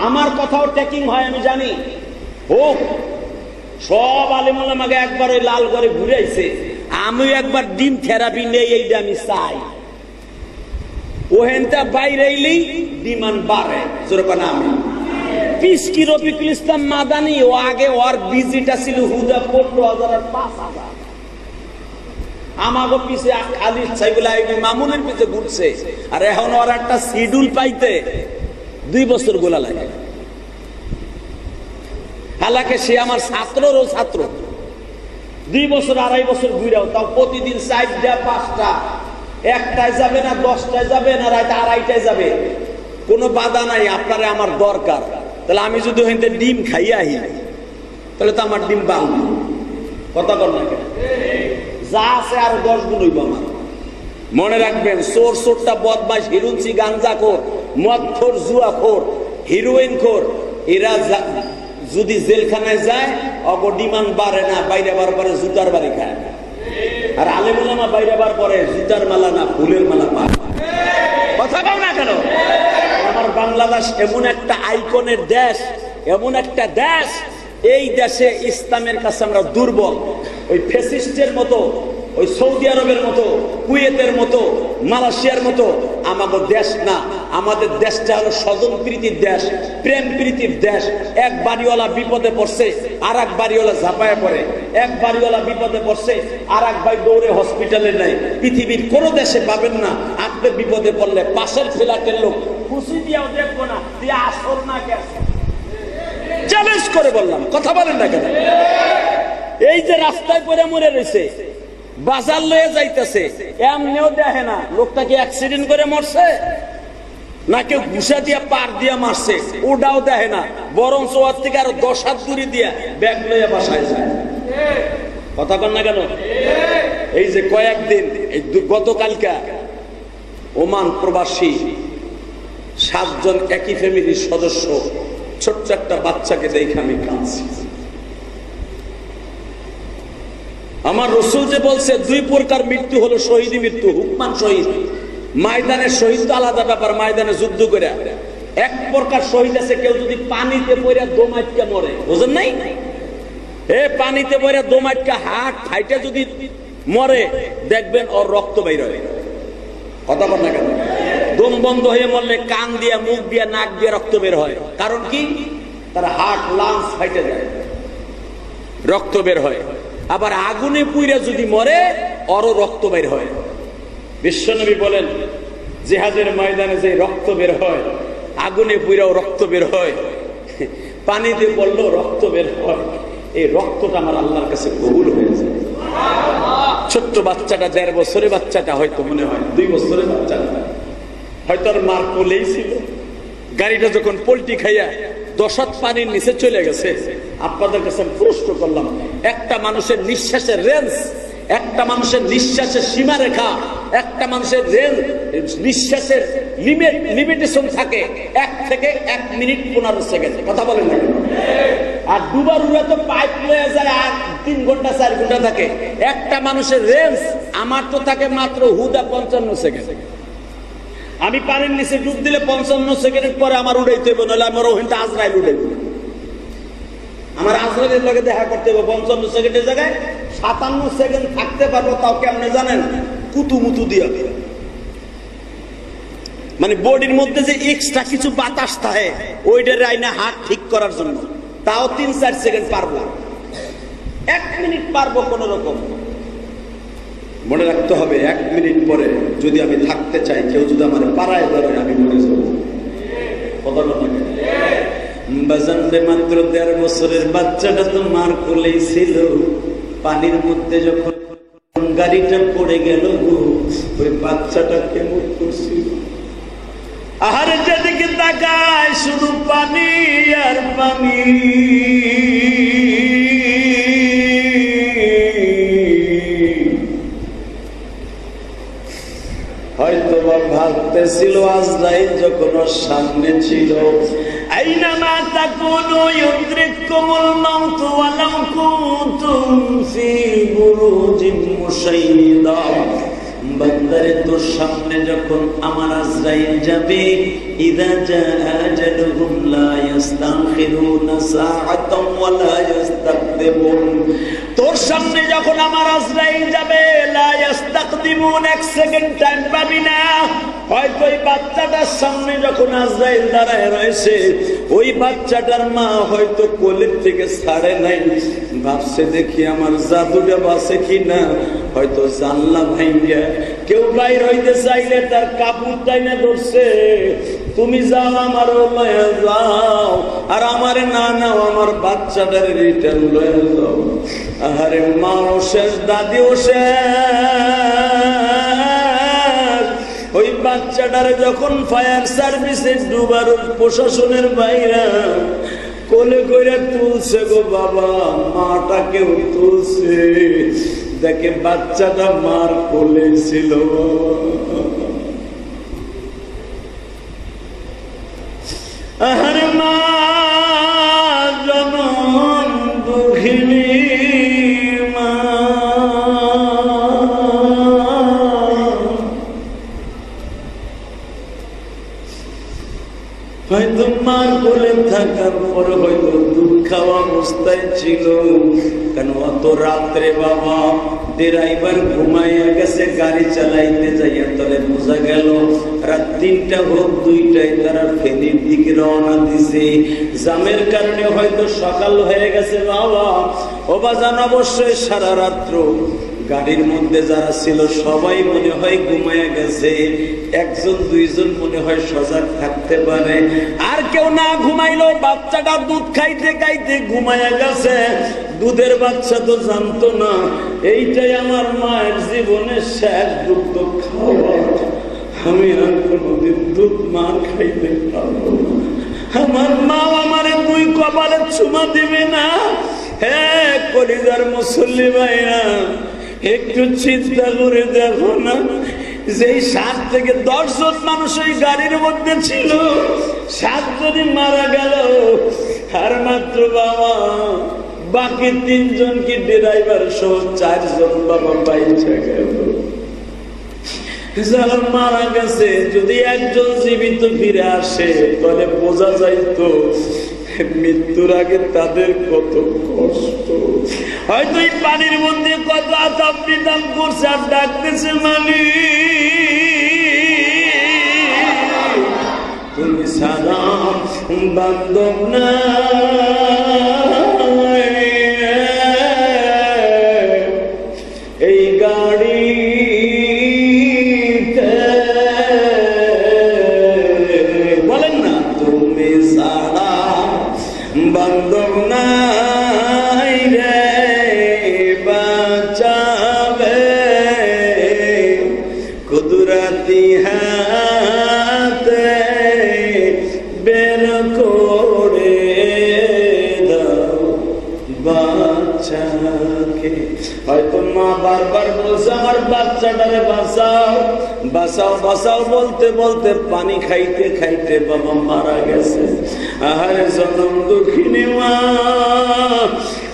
আমার কথাও ট্যাকিং হয় আমি জানি, হোক সব আলেম ওলামাকে একবার ওই লাল করে ঘুরাইছে, আমি একবার ডিম থেরাপি নেই, এইটা আমি চাই। ওহেনটা বাইরে এলেই ডিমান্ড বাড়ে, যেরকম আমি পিসকি রফিকুল ইসলাম মাদানি, ও আগে ওর ভিজিটা ছিল হুদা 15,000 আর 5,000। আমাকে পিছে খালি সাইবুল আইবি মামুনের পিছে ঘুরছে, আর এখন ওর একটা শিডিউল পাইতে 2 বছর গোলা লাগে। হালাকে সে আমার ছাত্ররও ছাত্র, 2 বছর 2.5 বছর ঘুরেও তাও প্রতিদিন 4টা 5টা, 1টায় যাবে না 10টায় যাবে না রাত 2:30টায় যাবে, কোনো বাধা নাই। আপনারে আমার দরকার, তাহলে আমি যদি ওখানে ডিম খাইয়া আহি, তাহলে তো আমার ডিম বাংলা কথা বল না, যা আছে আরো 10 গুণ হইব আমার। মনে রাখবেন, চোর চোরটা বদমাশ, হিরুঞ্চি গাঞ্জাখোর, মদখোর, জুয়াখোর, হিরোইন খোর, এরা যদি জেলখানায় যায় অগ ডিমান্ড বাড়ে না, বাইরে বার পরে জুতার বাড়ি খায়। আর আলেম ওলামা বাইরে বার পরে জুতার মালা না ফুলের মালা পায়। কথা বল না কেন? আমার বাংলাদেশ এমন একটা আইকনের দেশ, এমন একটা দেশ, এই দেশে ইসলামের কাছে আমরা দুর্বল। ওই ফ্যাসিস্টের মতো, ওই সৌদি আরবের মতো, কুয়েতের মতো, মালয়েশিয়ার মতো আমাদের দেশ না। আমাদের দেশটা হলো স্বজন প্রীতির দেশ, প্রেম প্রীতির দেশ। এক বাড়িওয়ালা বিপদে পড়ছে, আর এক বাড়িওয়ালা ঝাঁপায় পড়ে। এক বাড়িওয়ালা বিপদে পড়ছে, আর এক ভাই দৌড়ে হসপিটালে নেয়। পৃথিবীর কোনো দেশে পাবেন না আপনি বিপদে পড়লে পাশের ফ্ল্যাটের লোক খুশি দিয়েও দেখবো না তুই আসল না গেছে। চ্যালেঞ্জ করে বললাম, কথা বলেন না কেন? এই যে রাস্তায় পরে মরে রয়েছে, বাজার লয়ে যাইতেছে, এমনিও দেখে না লোকটা কি অ্যাক্সিডেন্ট করে মরছে না কেউ ঘুষা দিয়া পার দিয়া মারছে, ওটাও দেখে না। বরং ওর থেকে আরো 10 হাত দূরে দিয়া ব্যাগ লইয়া বাসায় যায়। কথা বল না কেন? এই যে কয়েকদিন, এই গতকালকা ওমান প্রবাসী 7 জন একই ফ্যামিলির সদস্য, ছোট্ট একটা বাচ্চাকে দেখে আমি কাঁদছি। আমার রসুল যে বলছে 2 প্রকার মৃত্যু হলো শহীদ মৃত্যু, হুকমান শহীদ। ময়দানের শহীদ তো আলাদা ব্যাপার, ময়দানে যুদ্ধ করে। এক প্রকার শহীদ আছে, কেউ যদি পানিতে পড়ে দোমাইটকা মরে, বুঝেন নাই? পানিতে পড়ে দোমাইটকা হাট ফাইটে যদি মরে, দেখবেন ওর রক্ত বাইর হয়। কথা বল না কেন? দম বন্ধ হয়ে মরলে কান দিয়া, মুখ দিয়া, নাক দিয়া রক্ত বের হয়। কারণ কি? তার হার্ট লাংস ফাইটে যায়, রক্ত বের হয়। আবার আগুনে পুইরা যদি মরে, ওরও রক্ত বের হয়। বিশ্বনবী বলেন, জিহাদের ময়দানে যে রক্ত বের হয়, আগুনে পুইরাও রক্ত বের হয়, পানিতে পড়লেও রক্ত বের হয়। এই রক্তটা আমার আল্লাহর কাছে কবুল হয়েছে। ছোট্ট বাচ্চাটা, 1.5 বছরের বাচ্চাটা, হয়তো মনে হয় 2 বছরের বাচ্চাটা, হয়তো আর মার কোলেই ছিল। গাড়িটা যখন পল্টি খাইয়া 10 হাত পানির নিচে চলে গেছে, আপনাদের কাছে প্রশ্ন করলাম, একটা মানুষের নিঃশ্বাসের রেঞ্জ, একটা মানুষের নিঃশ্বাসের সীমারেখা, একটা মানুষের রেঞ্জ, নিঃশ্বাসের লিমিটেশন থাকে 1 থেকে 1 মিনিট 15 সেকেন্ড। কথা বলেন না? আর ডুবার উড়ে তো পাইপ লয়ে যায় আর 3 ঘন্টা 4 ঘন্টা থাকে। একটা মানুষের রেঞ্জ আমার তো থাকে মাত্র হুদা 55 সেকেন্ড। আমি পানির নিচে ডুব দিলে 55 সেকেন্ড পরে আমার উড়াইতে হবে, নইলে আমার ওখানটা আজরাইল উঠাইব। আমার আজরাইলের লগে দেখা করতে হবে 55 সেকেন্ডের জায়গায় 57 সেকেন্ড থাকতে পারবো। তাও কেমনে জানেন? কুতুমুতু দিয়া, মানে বডির মধ্যে যে এক্সট্রা কিছু বাতাস থাকে ওইটার আইনা হাত ঠিক করার জন্য। তাও 3-4 সেকেন্ড পারবো, 1 মিনিট পারবো কোন রকম। মনে রাখতে হবে, 1 মিনিট পরে যদি আমি থাকতে চাই, কেউ যদি আমার পাড়ায় ধরে, আমি মরে যাবো। কথা বল না? বাজানরে মাত্র 1.5 বছরের বাচ্চাটা তো মার কোলেই ছিল। পানির মধ্যে যখন গাড়িটা পড়ে গেল, ওই বাচ্চাটা কেমন করছিল। আহারে যেদিকে তাকায় শুধু পানি আর পানি। হয়তো বা ভাবতেছিল আজরাইল যখন ওর সামনে ছিল, আইনামা তাকুনু ইউদরিকুমুল মাউতু ওয়ালাউ কুনতুম ফি বুরুজিন মুশাইয়্যাদা। বান্দারে তোর সামনে যখন আমার আজরাইল যাবে, ইযা জাআ আজালুহুম লা ইস্তাখিরুনা সাআতান ওয়া লা ইস্তাকদিমুন। তোর সামনে যখন আমার আজরাইল যাবে, লা ইস্তাকদিমুন, এক সেকেন্ড টাইম পাবি না। হয়তো ওই বাচ্চাটার সামনে যখন আজরাইল দাঁড়ায় রয়েছে, ওই বাচ্চাটার মা হয়তো কোলের থেকে ছাড়ে নাই, ভাবছে দেখি আমার জাদুটা বাঁচে কিনা। হয়তো জানলা ভাঙ্গা কেউ বাইর হইতে চাইলে তার কাপড় টাইনা ধরছে, তুমি যাও আমার লয়ে যাও, আর আমারে না নাও, আমার বাচ্চাটার রিটার্ন লয়ে যাও। আরে মাও শেষ, দাদিও শেষ। ওই বাচ্চাটারে যখন ফায়ার সার্ভিসে ডুবার প্রশাসনের বাইরা কোলে করে তুলছে গো বাবা, মাটাকেও তুলছে, দেখে বাচ্চাটা মার কোলে ছিল। আরে মা জনম দুঃখিনী মা, হয়তো মার কোলে থাকার পর হয়তো দুধ খাওয়া অবস্থায় ছিল। কেন অত রাত্রে বাবা ড্রাইভার ঘুমাইয়া গেছে, গাড়ি চালাইতে যাইয়া তলে বোঝা গেল রাত ৩টা হোক ২টায় তারা ফেনীর দিকে রওনা দিছে। জামের কারণে হয়তো সকাল হয়ে গেছে বাবা। ও বাজান, অবশ্যই সারা রাত্র গাড়ির মধ্যে যারা ছিল সবাই মনে হয় ঘুমাইয়া গেছে, একজন দুইজন মনে হয় সজাগ থাকতে পারে, আর কেউ না ঘুমাইলো বাচ্চাটা দুধ খাইতে খাইতে ঘুমাইয়া গেছে। দুধের বাচ্চা তো জানতো না এইটাই আমার মায়ের জীবনের শেষ দুধ খাওয়া, আমি আর কোনোদিন দুধ মা খাইতে পারবো না। আমার মা আমারে দুই কপালে চুমা দিবে না। হ্যাঁ কলিজার মুসল্লি ভাইরা, একটু চিন্তা করে দেখো না, যেই 7 থেকে 10 জন মানুষ ওই গাড়ির মধ্যে ছিল, 7 জনই মারা গেল, আর মাত্র বাবা বাকি 3 জন কি ড্রাইভার সহ 4 জন বাবা বাইচে গেল। যারা মারা গেছে যদি একজন জীবিত ফিরে আসে তাহলে বোঝা যাইতো মৃত্যুর আগে তাদের কত কষ্ট। হয়তো এই পানির মধ্যে কত আতাপ বিতাপ করছে আর ডাকতেছে মালিক, তুমি সারা বান্ধব না। এই গাড়ি বলেন না, তুমি সারা বান্ধব নাই রে, বাঁচাবে কুদরতি হাতে বের করে দাও বাচ্চাকে। হয়তো মা বারবার বলছে আমার বাচ্চাটারে বাঁচাও বাঁচাও বাঁচাও, বলতে বলতে পানি খাইতে খাইতে বাবা মারা গেছে। আহারে জনম দুঃখিনী মা,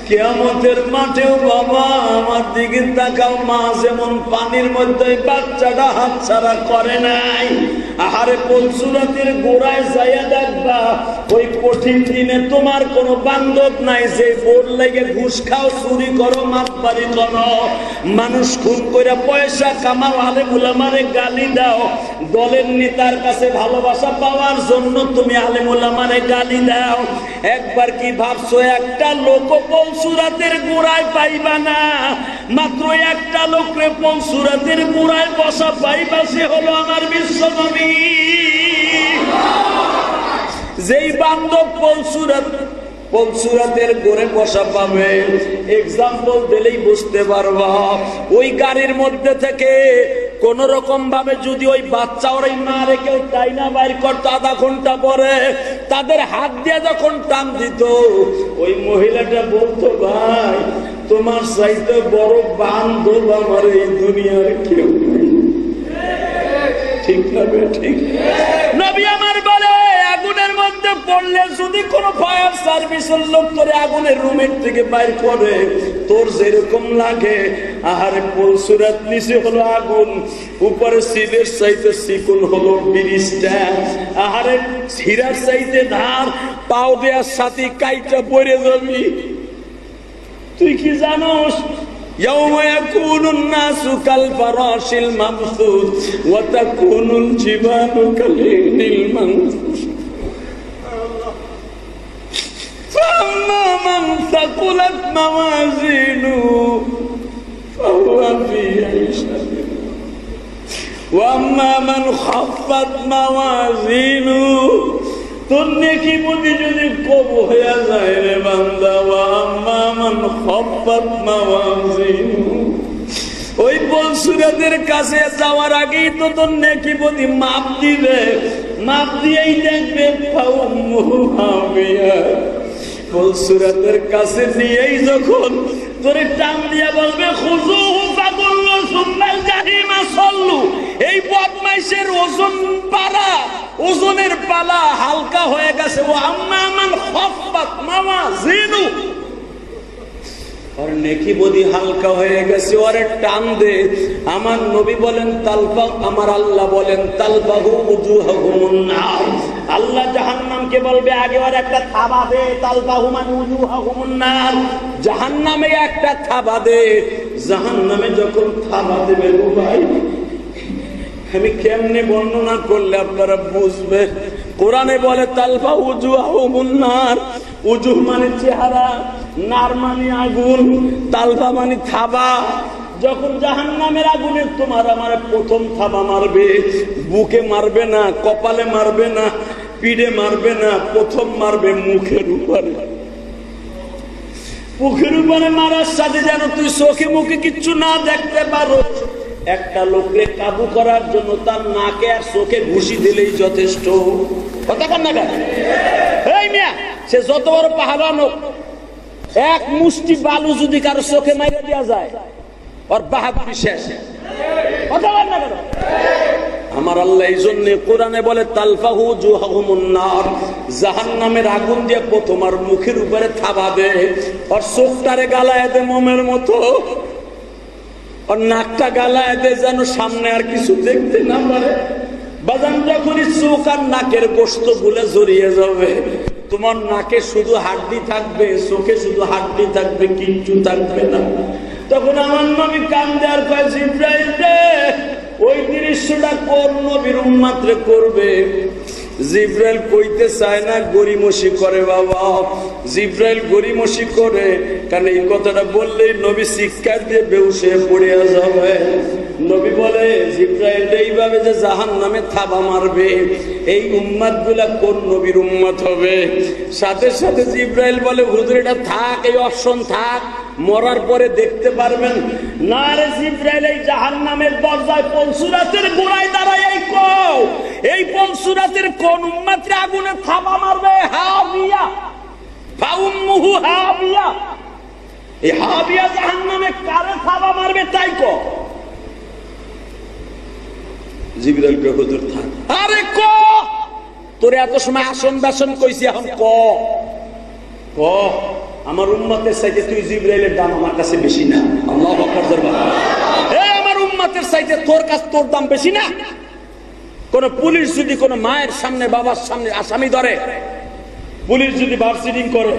কিয়ামতের মাঠেও বাবা আমার দিকে তাকাও, মা যেমন পানির মধ্যে বাচ্চাটা হাতছাড়া করে নাই। আহারে পলসুরাতের গোড়ায় যাইয়া দেখবা ওই কঠিন দিনে তোমার কোনো বান্ধব নাই যে বোর লেগে ঘুষ খাও, চুরি করো, মাতবাড়ি করো, মানুষ খুন করে পয়সা কামাও, আলেম উলামারে গালি দাও, দলের নেতার কাছে ভালোবাসা পাওয়ার জন্য তুমি আলেম উলামারে গালি দাও। একবার কি ভাবছো একটা লোক পলসুরাতের গোড়ায় পাইবা না? মাত্র একটা লোকরে পলসুরাতের গোড়ায় বসা পাইবা, সে হলো আমার বিশ্বনবী। যেই বান্ধব পলসুরাতের গোড়ে বসা পাবে, এক্সাম্পল দিলেই বুঝতে পারবা। ওই গাড়ির মধ্যে থেকে কোন রকম ভাবে যদি ওই বাচ্চা ওর মারে কেউ টাইনা বাইর করতো, আধা ঘন্টা পরে তাদের হাত দিয়ে যখন টান দিত, ওই মহিলাটা বলতো ভাই তোমার চাইতে বড় বান্ধব আমার এই দুনিয়ার কেউ নেই। ঠিক হবে? ঠিক। নবী আমার বলে আগুনের মধ্যে পড়লে যদি কোনো ফায়ার সার্ভিসের লোক করে আগুনের রুমের থেকে বাইর করে, তো তোর যেরকম লাগে, আহারে পলসুরাত নিচে হলো আগুন, উপরে সিলের চাইতে চিকন হলো ব্রিজটা, আহারে হীরার চাইতে ধার, পাও দেওয়ার সাথে কাইটা পড়ে যাবি। তুই কি জানোস يوم يكون الناس كالفراش المبثوث وتكون الجبال كالعهن المنفوش فأما من ثقلت موازينه فهو في عيشة وأما من خفت موازينه তোর নেকি বুদ্ধি যদি কম হয়ে যায় রে বান্দা, আম্মা মান খাফফাত মাওয়াজিনু, ওই পলসুরাদের কাছে যাওয়ার আগেই তো তোর নেকি বুদ্ধি মাপ দিবে, মাপ দিয়েই দেখবে ফাউম্মুহু হাবিয়া, পলসুরাদের কাছে নিয়েই যখন তোরে টান দিয়া বলবে খুযুহু ফাগুল্লু সুম্মাল জাহিমা সাল্লু, এই বদমাইশের ওজন পারা, ওজনের পালা হালকা হয়ে গেছে। ও আম্মা মান খাফফাত মাওয়াজিনু, আর নেকি বদি হালকা হয়ে গেছে, ওরে টান দে। আমার নবী বলেন তালফা, আমার আল্লাহ বলেন তালফাহু উজুহাহুমুন নার, আল্লাহ জাহান্নামকে বলবে আগে ওর একটা থাবা দে, তালফাহু মানে উজুহাহুমুন নার, জাহান্নামে একটা থাবা দে। জাহান্নামে যখন থাবা দেবে গো ভাই, আমি কেমনে বর্ণনা করলে আপনারা বুঝবে। কোরআনে বলে তালফা উজুহাহুমুন নার, উজুহ মানে চেহারা, নার মানে আগুন, তালফা মানে থাবা। যখন জাহান্নামের আগুনে তোমার আমার প্রথম থাবা মারবে, বুকে মারবে না, কপালে মারবে না, পিঠে মারবে না, প্রথম মারবে মুখের উপরে। মুখের উপরে মারার সাথে যেন তুই চোখে মুখে কিচ্ছু না দেখতে পারো। একটা লোককে কাবু করার জন্য তার নাকে আর চোখে ঘুষি দিলেই যথেষ্ট। কথা কন না কেন? এই মিয়া, সে যত বড় পাহাড়ান হোক, এক মুষ্টি বালু যদি কারো চোখে মাইরে দেওয়া যায়, ওর বাহাদুরি শেষ। কথা কন না কেন? আমার আল্লাহ এই জন্য কোরআনে বলে তালফাহু উজুহাহুমুন নার, জাহান্নামের আগুন দিয়ে প্রথম আর মুখের উপরে থাবা দে, ওর চোখটারে গালায় দে মোমের মতো, আর নাকটা গালায় দে যেন সামনে আর কিছু দেখতে না পারে। বাজান যখনই চোখ আর নাকের গোশত গুলো জড়িয়ে যাবে, তোমার নাকে শুধু হাড্ডি থাকবে, চোখে শুধু হাড্ডি থাকবে, কিচ্ছু থাকবে না। তখন আমার নবী কান্দে আর কয় জিবরাইল রে, ওই দৃশ্যটা কোন নবীর উম্মতরে করবে? জিবরাইল কইতে চায় না, গরিমসি করে বাবা। জিবরাইল গরিমসি করে, কারণ এই কথাটা বললেই নবী শিক্ষা দিয়ে বেহুশ হয়ে পড়ে যাবে। নবী বলে জিবরাইল এইভাবে যে জাহান্নামে থাবা মারবে, এই উম্মত গুলা কোন নবীর উম্মত হবে? সাথে সাথে জিবরাইল বলে হুজুর এটা থাক, এই অপশন থাক, মরার পরে দেখতে পারবেন না। রে জিবরাইল এই জাহান্নামের দরজায় পলসুরাতের গোড়ায় দাঁড়ায় এই কও, এই পলসুরাতের কোন উম্মতরে আগুনে থাবা মারবে? হাবিয়া, ফাউম্মুহু হাবিয়া। এই হাবিয়া জাহান্নামে কারে থাবা মারবে তাই কও। জিবরাইল কে হুজুর থাক। আরে ক, তোরে এত সময় আসন বাসন কইছি, এখন ক ক। আমার উম্মতের চাইতে তুই জিবরাইলের দাম আমার কাছে বেশি না? আল্লাহু আকবার দরবার। এই আমার উম্মতের চাইতে তোর কাছে তোর দাম বেশি না? কোন পুলিশ যদি কোন মায়ের সামনে বাবার সামনে আসামি ধরে, পুলিশ যদি বার্সিডিং করে,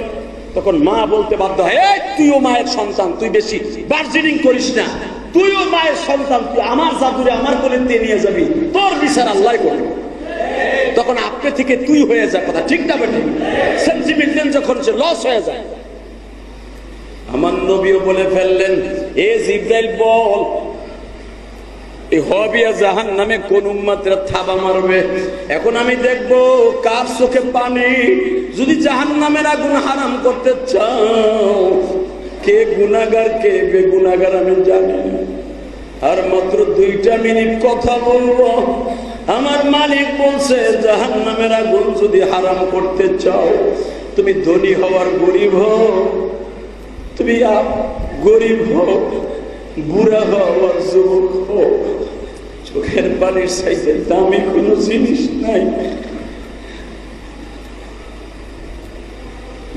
তখন মা বলতে বাধ্য হয় এই তুইও মায়ের সন্তান, তুই বেশি বার্সিডিং করিস না, তুইও মায়ের সন্তান, তুই আমার জাদুরে আমার কোলে নিয়ে যাবি, তোর বিচার আল্লাহ করবে। তখন আপনি থেকে তুই হয়ে যায়, কথা ঠিক না বেঠিক? সেন্টিমেন্ট যখন সে লস হয়ে যায়। আমার নবীও বলে ফেললেন, এ জিবরাইল বল, এই হাবিয়া জাহান্নামে কোন উম্মতরা থাবা মারবে? এখন আমি দেখব কার চোখে পানি। যদি জাহান্নামের আগুন হারাম করতে চাও, কে গুনাহগার কে বেগুনাহগার আমি জানি না। আর মাত্র 2টা মিনিট কথা বলবো। আমার মালিক বলছে জাহান্নামের আগুন যদি হারাম করতে চাও, তুমি ধনী হওয়ার গরিব হও, তুমি গরিব হও, বুড়া হওয়ার যুবক হও, চোখের পানির চাইতে দামি কোনো জিনিস নাই।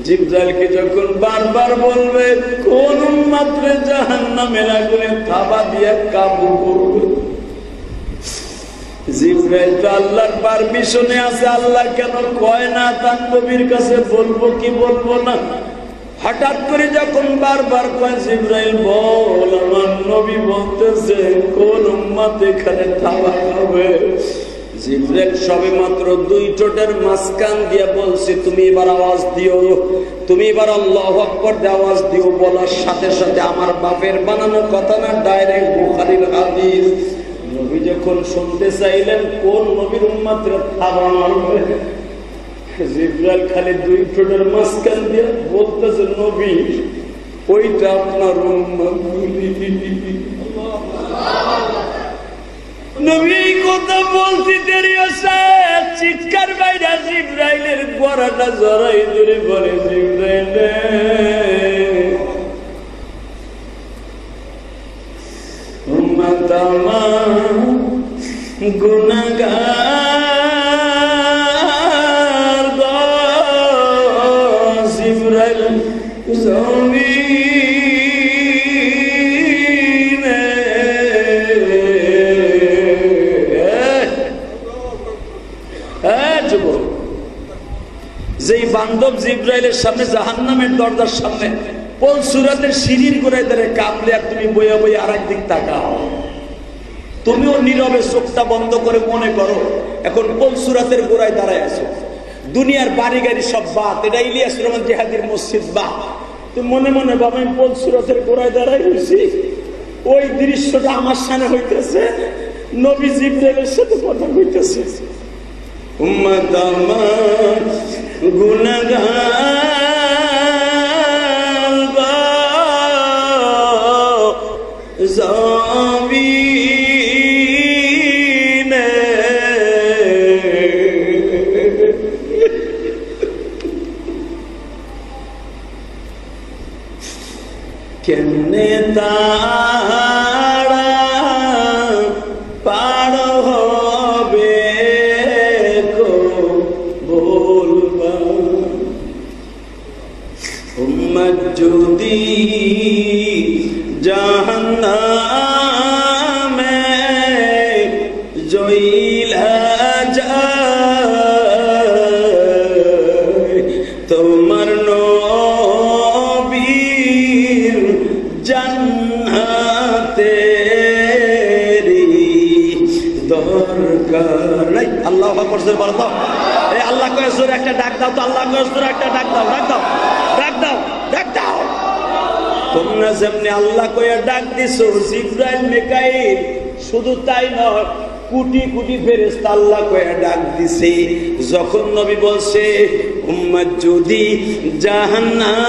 জিবরাইলকে যখন বারবার বলবে কোন উম্মতরে জাহান্নামের আগুনে থাবা দিয়ে কাবু করবে, জিবরাইল তো আল্লাহর পারমিশনে আছে, আল্লাহ কেন কয় না তার নবীর কাছে বলবো কি বলবো না। হঠাৎ করে যখন বারবার কয় জিবরাইল বল, আমার নবী বলতেছে কোন উম্মত এখানে থাবা খাবে। জিবরাইল সবে মাত্র 2 ঠোঁটের মাঝখান দিয়ে বলছে তুমি এবার আওয়াজ দিও, তুমি এবার আল্লাহু আকবার দিয়ে আওয়াজ দিও। বলার সাথে সাথে আমার বাপের বানানো কথা না, ডাইরেক্ট বুখারীর হাদিস। নবী যখন শুনতে চাইলেন কোন নবীর উম্মতরে থাবা মারবে, জিবরাইল খালি 2 ঠোঁটের মাঝখান দিয়ে বলতেছে নবী ওইটা আপনার উম্মত। নবী কথা বলতে দেরি আছে, চিৎকার বাইরে জিবরাইলের গলাটা জড়াই ধরে বলে জিবরাইল উম্মত আমার গুনাহগার গো, জিবরাইল যেই বান্ধব জিবরাইলের সামনে জাহান্নামের দরজার সামনে পলসুরাতের সিঁড়ির গোড়ায় ধরে কাঁপলে, আর তুমি বইয়া বইয়া আর একদিক তাকাও, তুমিও নীরবে চোখটা বন্ধ করে মনে করো এখন পলসুরাতের গোড়ায় দাঁড়ায় আছো, দুনিয়ার বাড়ি গাড়ি সব বাদ, এটা ইলিয়াস রহমান জিহাদির মসজিদ বাদ, তুমি মনে মনে ভাবো আমি পলসুরাতের গোড়ায় দাঁড়াই হয়েছি। ওই দৃশ্যটা আমার সামনে হইতেছে, নবী জিবরাইলের সাথে কথা কইতেছে উম্মত আমার গুনাহগার জমিনে কেমনে তারা পার হবে গো বলবা, উম্মত যদি জাহান্নামে জইলা যায়, তোমার নবীর জান্নাতেরই দরকার নাই। আল্লাহু আকবার জোরে বলো তো, এই আল্লাহ কয়ে জোরে একটা ডাক দাও তো, আল্লাহ কয়ে জোরে একটা ডাক দাও, ডাক দাও, ডাক দাও, ডাক দাও। তোমরা যেমনি আল্লাহ কয়ে ডাক দিছো, জিবরাইল মিকাইল শুধু তাই নয়, কোটি কোটি ফেরেশতা আল্লাহ কয়ে ডাক দিছে। যখন নবী বলছে উম্মত যদি জাহান্নামে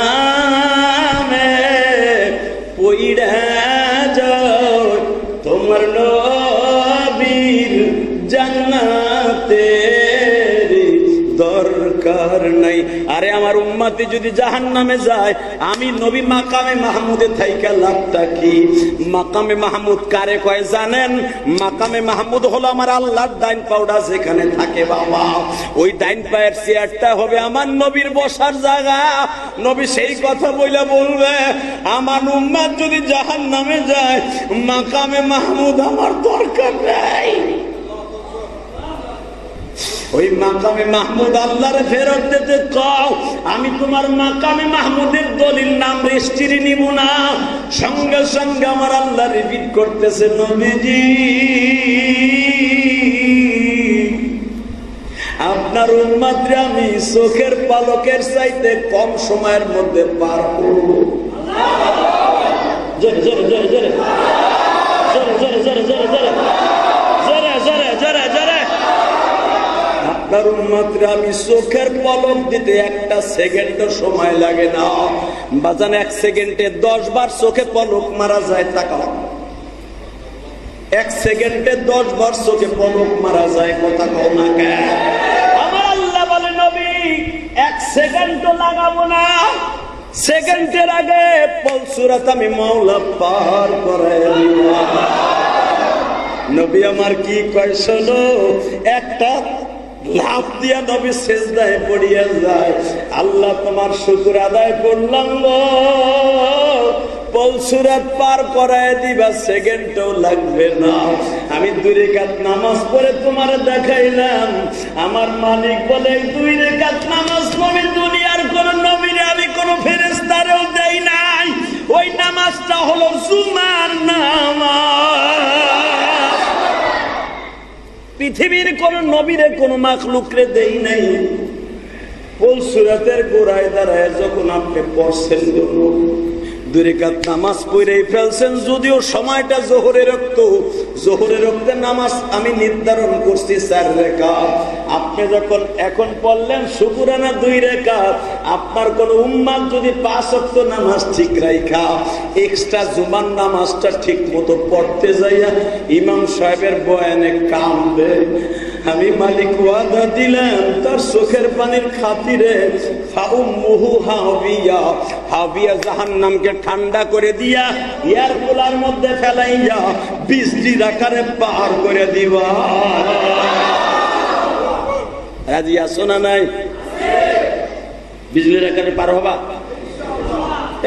পইড়া যায়, তোমার নবীর জান্নাতের দরকার নাই। আরে আমার উম্মতি যদি জাহান্নামে যায়, আমি নবী মাকামে মাহমুদে থাইকা লাভটা কি? মাকামে মাহমুদ কারে কয় জানেন? মাকামে মাহমুদ হলো আমার আল্লাহর ডাইন পাওটা যেখানে থাকে বাবা, ওই ডাইন পায়ের চেয়ারটা হবে আমার নবীর বসার জায়গা। নবী সেই কথা বইলা বলবে আমার উম্মত যদি জাহান্নামে যায়, মাকামে মাহমুদ আমার দরকার নাই। ওই মাকামে মাহমুদ আল্লাহরে ফেরত দিতে কও, আমি তোমার মাকামে মাহমুদের দলিল নাম রেজিস্ট্রি নিব না। সঙ্গে সঙ্গে আমার আল্লাহ রিপিট করতেছে নবীজি আপনার উম্মতরে আমি চোখের পালকের চাইতে কম সময়ের মধ্যে পার করব। জোরে জোরে জোরে জোরে জোরে জোরে জোরে জোরে জোরে জোরে জোরে জোরে জোরে আপনার উম্মতরে আমি চোখের পলক দিতে 1 সেকেন্ড সময় লাগে না। বাজান 1 সেকেন্ডে 10 বার চোখে পলক মারা যায়। তাকাও, 1 সেকেন্ডে 10 বার চোখে পলক মারা যায়। কথা কও না কেন? আমার আল্লাহ বলে নবী 1 সেকেন্ড লাগাবো না, সেকেন্ডের আগে পলসুরাত আমি মাওলা পার করায় দিব। নবী আমার কি কয় শোনো, একটা লাফ দিয়া নবী সেজদায় পড়িয়া যায়। আল্লাহ তোমার শুকর আদায় করলাম গো, পলসুরাত পার করায় দিবা, সেকেন্ডও লাগবে না। আমি 2 রাকাত নামাজ পড়ে তোমার দেখাইলাম, আমার মালিক বলে 2 রাকাত নামাজ আমি দুনিয়ার কোন নবীরে আমি কোন ফেরেশতারেও দেই নাই। ওই নামাজটা হলো জুমার নামাজ। পৃথিবীর কোন নবীরে কোন মাখলুকরে দেই নাই। পলসুরাতের গোড়ায় দাঁড়ায় যখন আপনি পড়ছেন 2 রাকাত নামাজ পড়েই ফেলছেন, যদিও সময়টা জোহরের রক্তে নামাজ আমি নির্ধারণ করছি 4 রাকাত। আপনি যখন এখন পড়লেন শুকরানা 2 রাকাত, আপনার কোন উম্মাত যদি 5 ওয়াক্ত নামাজ ঠিক রাখা এক্সট্রা জুমার নামাজটা ঠিক মতো পড়তে যাইয়া ইমাম সাহেবের বয়ানে কামবে, আমি মালিক ওয়াদা দিলাম তার চোখের পানির খাতিরে ফাউম্মুহু হাবিয়া, হাবিয়া জাহান্নামকে ঠান্ডা করে দিয়া এয়ার কুলার মধ্যে ফেলাইয়া বিজলির আকারে পার করে দিবা। রাজি আছো না নাই? বিজলির আকারে পার হবা?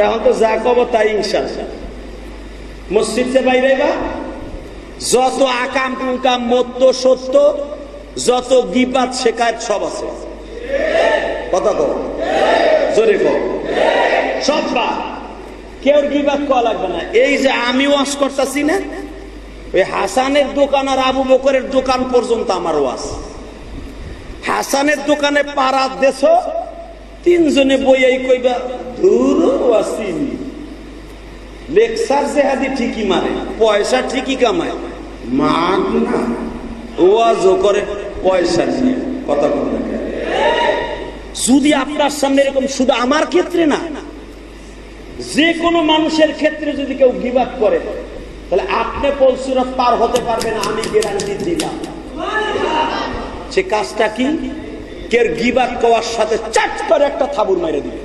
এখন তো যা কব তাই ইনশাআল্লাহ। মসজিদ থেকে বাইরে যত আকাম কুকাম মত্ত সত্য, যত গীবাত শেখায় সব আছে। কথা কও, জোরে কও, সব বা কেউ গীবাত করা লাগবে না। এই যে আমি ওয়াজ করতেছি না, ওই হাসানের দোকান আর আবু বকরের দোকান পর্যন্ত আমার ওয়াজ। হাসানের দোকানে পাড়া দেশ 3 জনে বইয়াই কইবা দূর ওয়াসিনি, লেকচার যে হাদি ঠিকই মারে, পয়সা ঠিকই কামায়, মাগ না ওয়াজও করে পয়সা নিয়ে। কথা বলতে যদি আপনার সামনে এরকম, শুধু আমার ক্ষেত্রে না, যে কোনো মানুষের ক্ষেত্রে যদি কেউ গীবাত করে, তাহলে আপনি পলসুরাত পার হতে পারবেন, আমি গ্যারান্টি দিলাম। সে কাজটা কি? কের গীবাত করার সাথে চাট করে একটা থাবুর মেরে দিবে।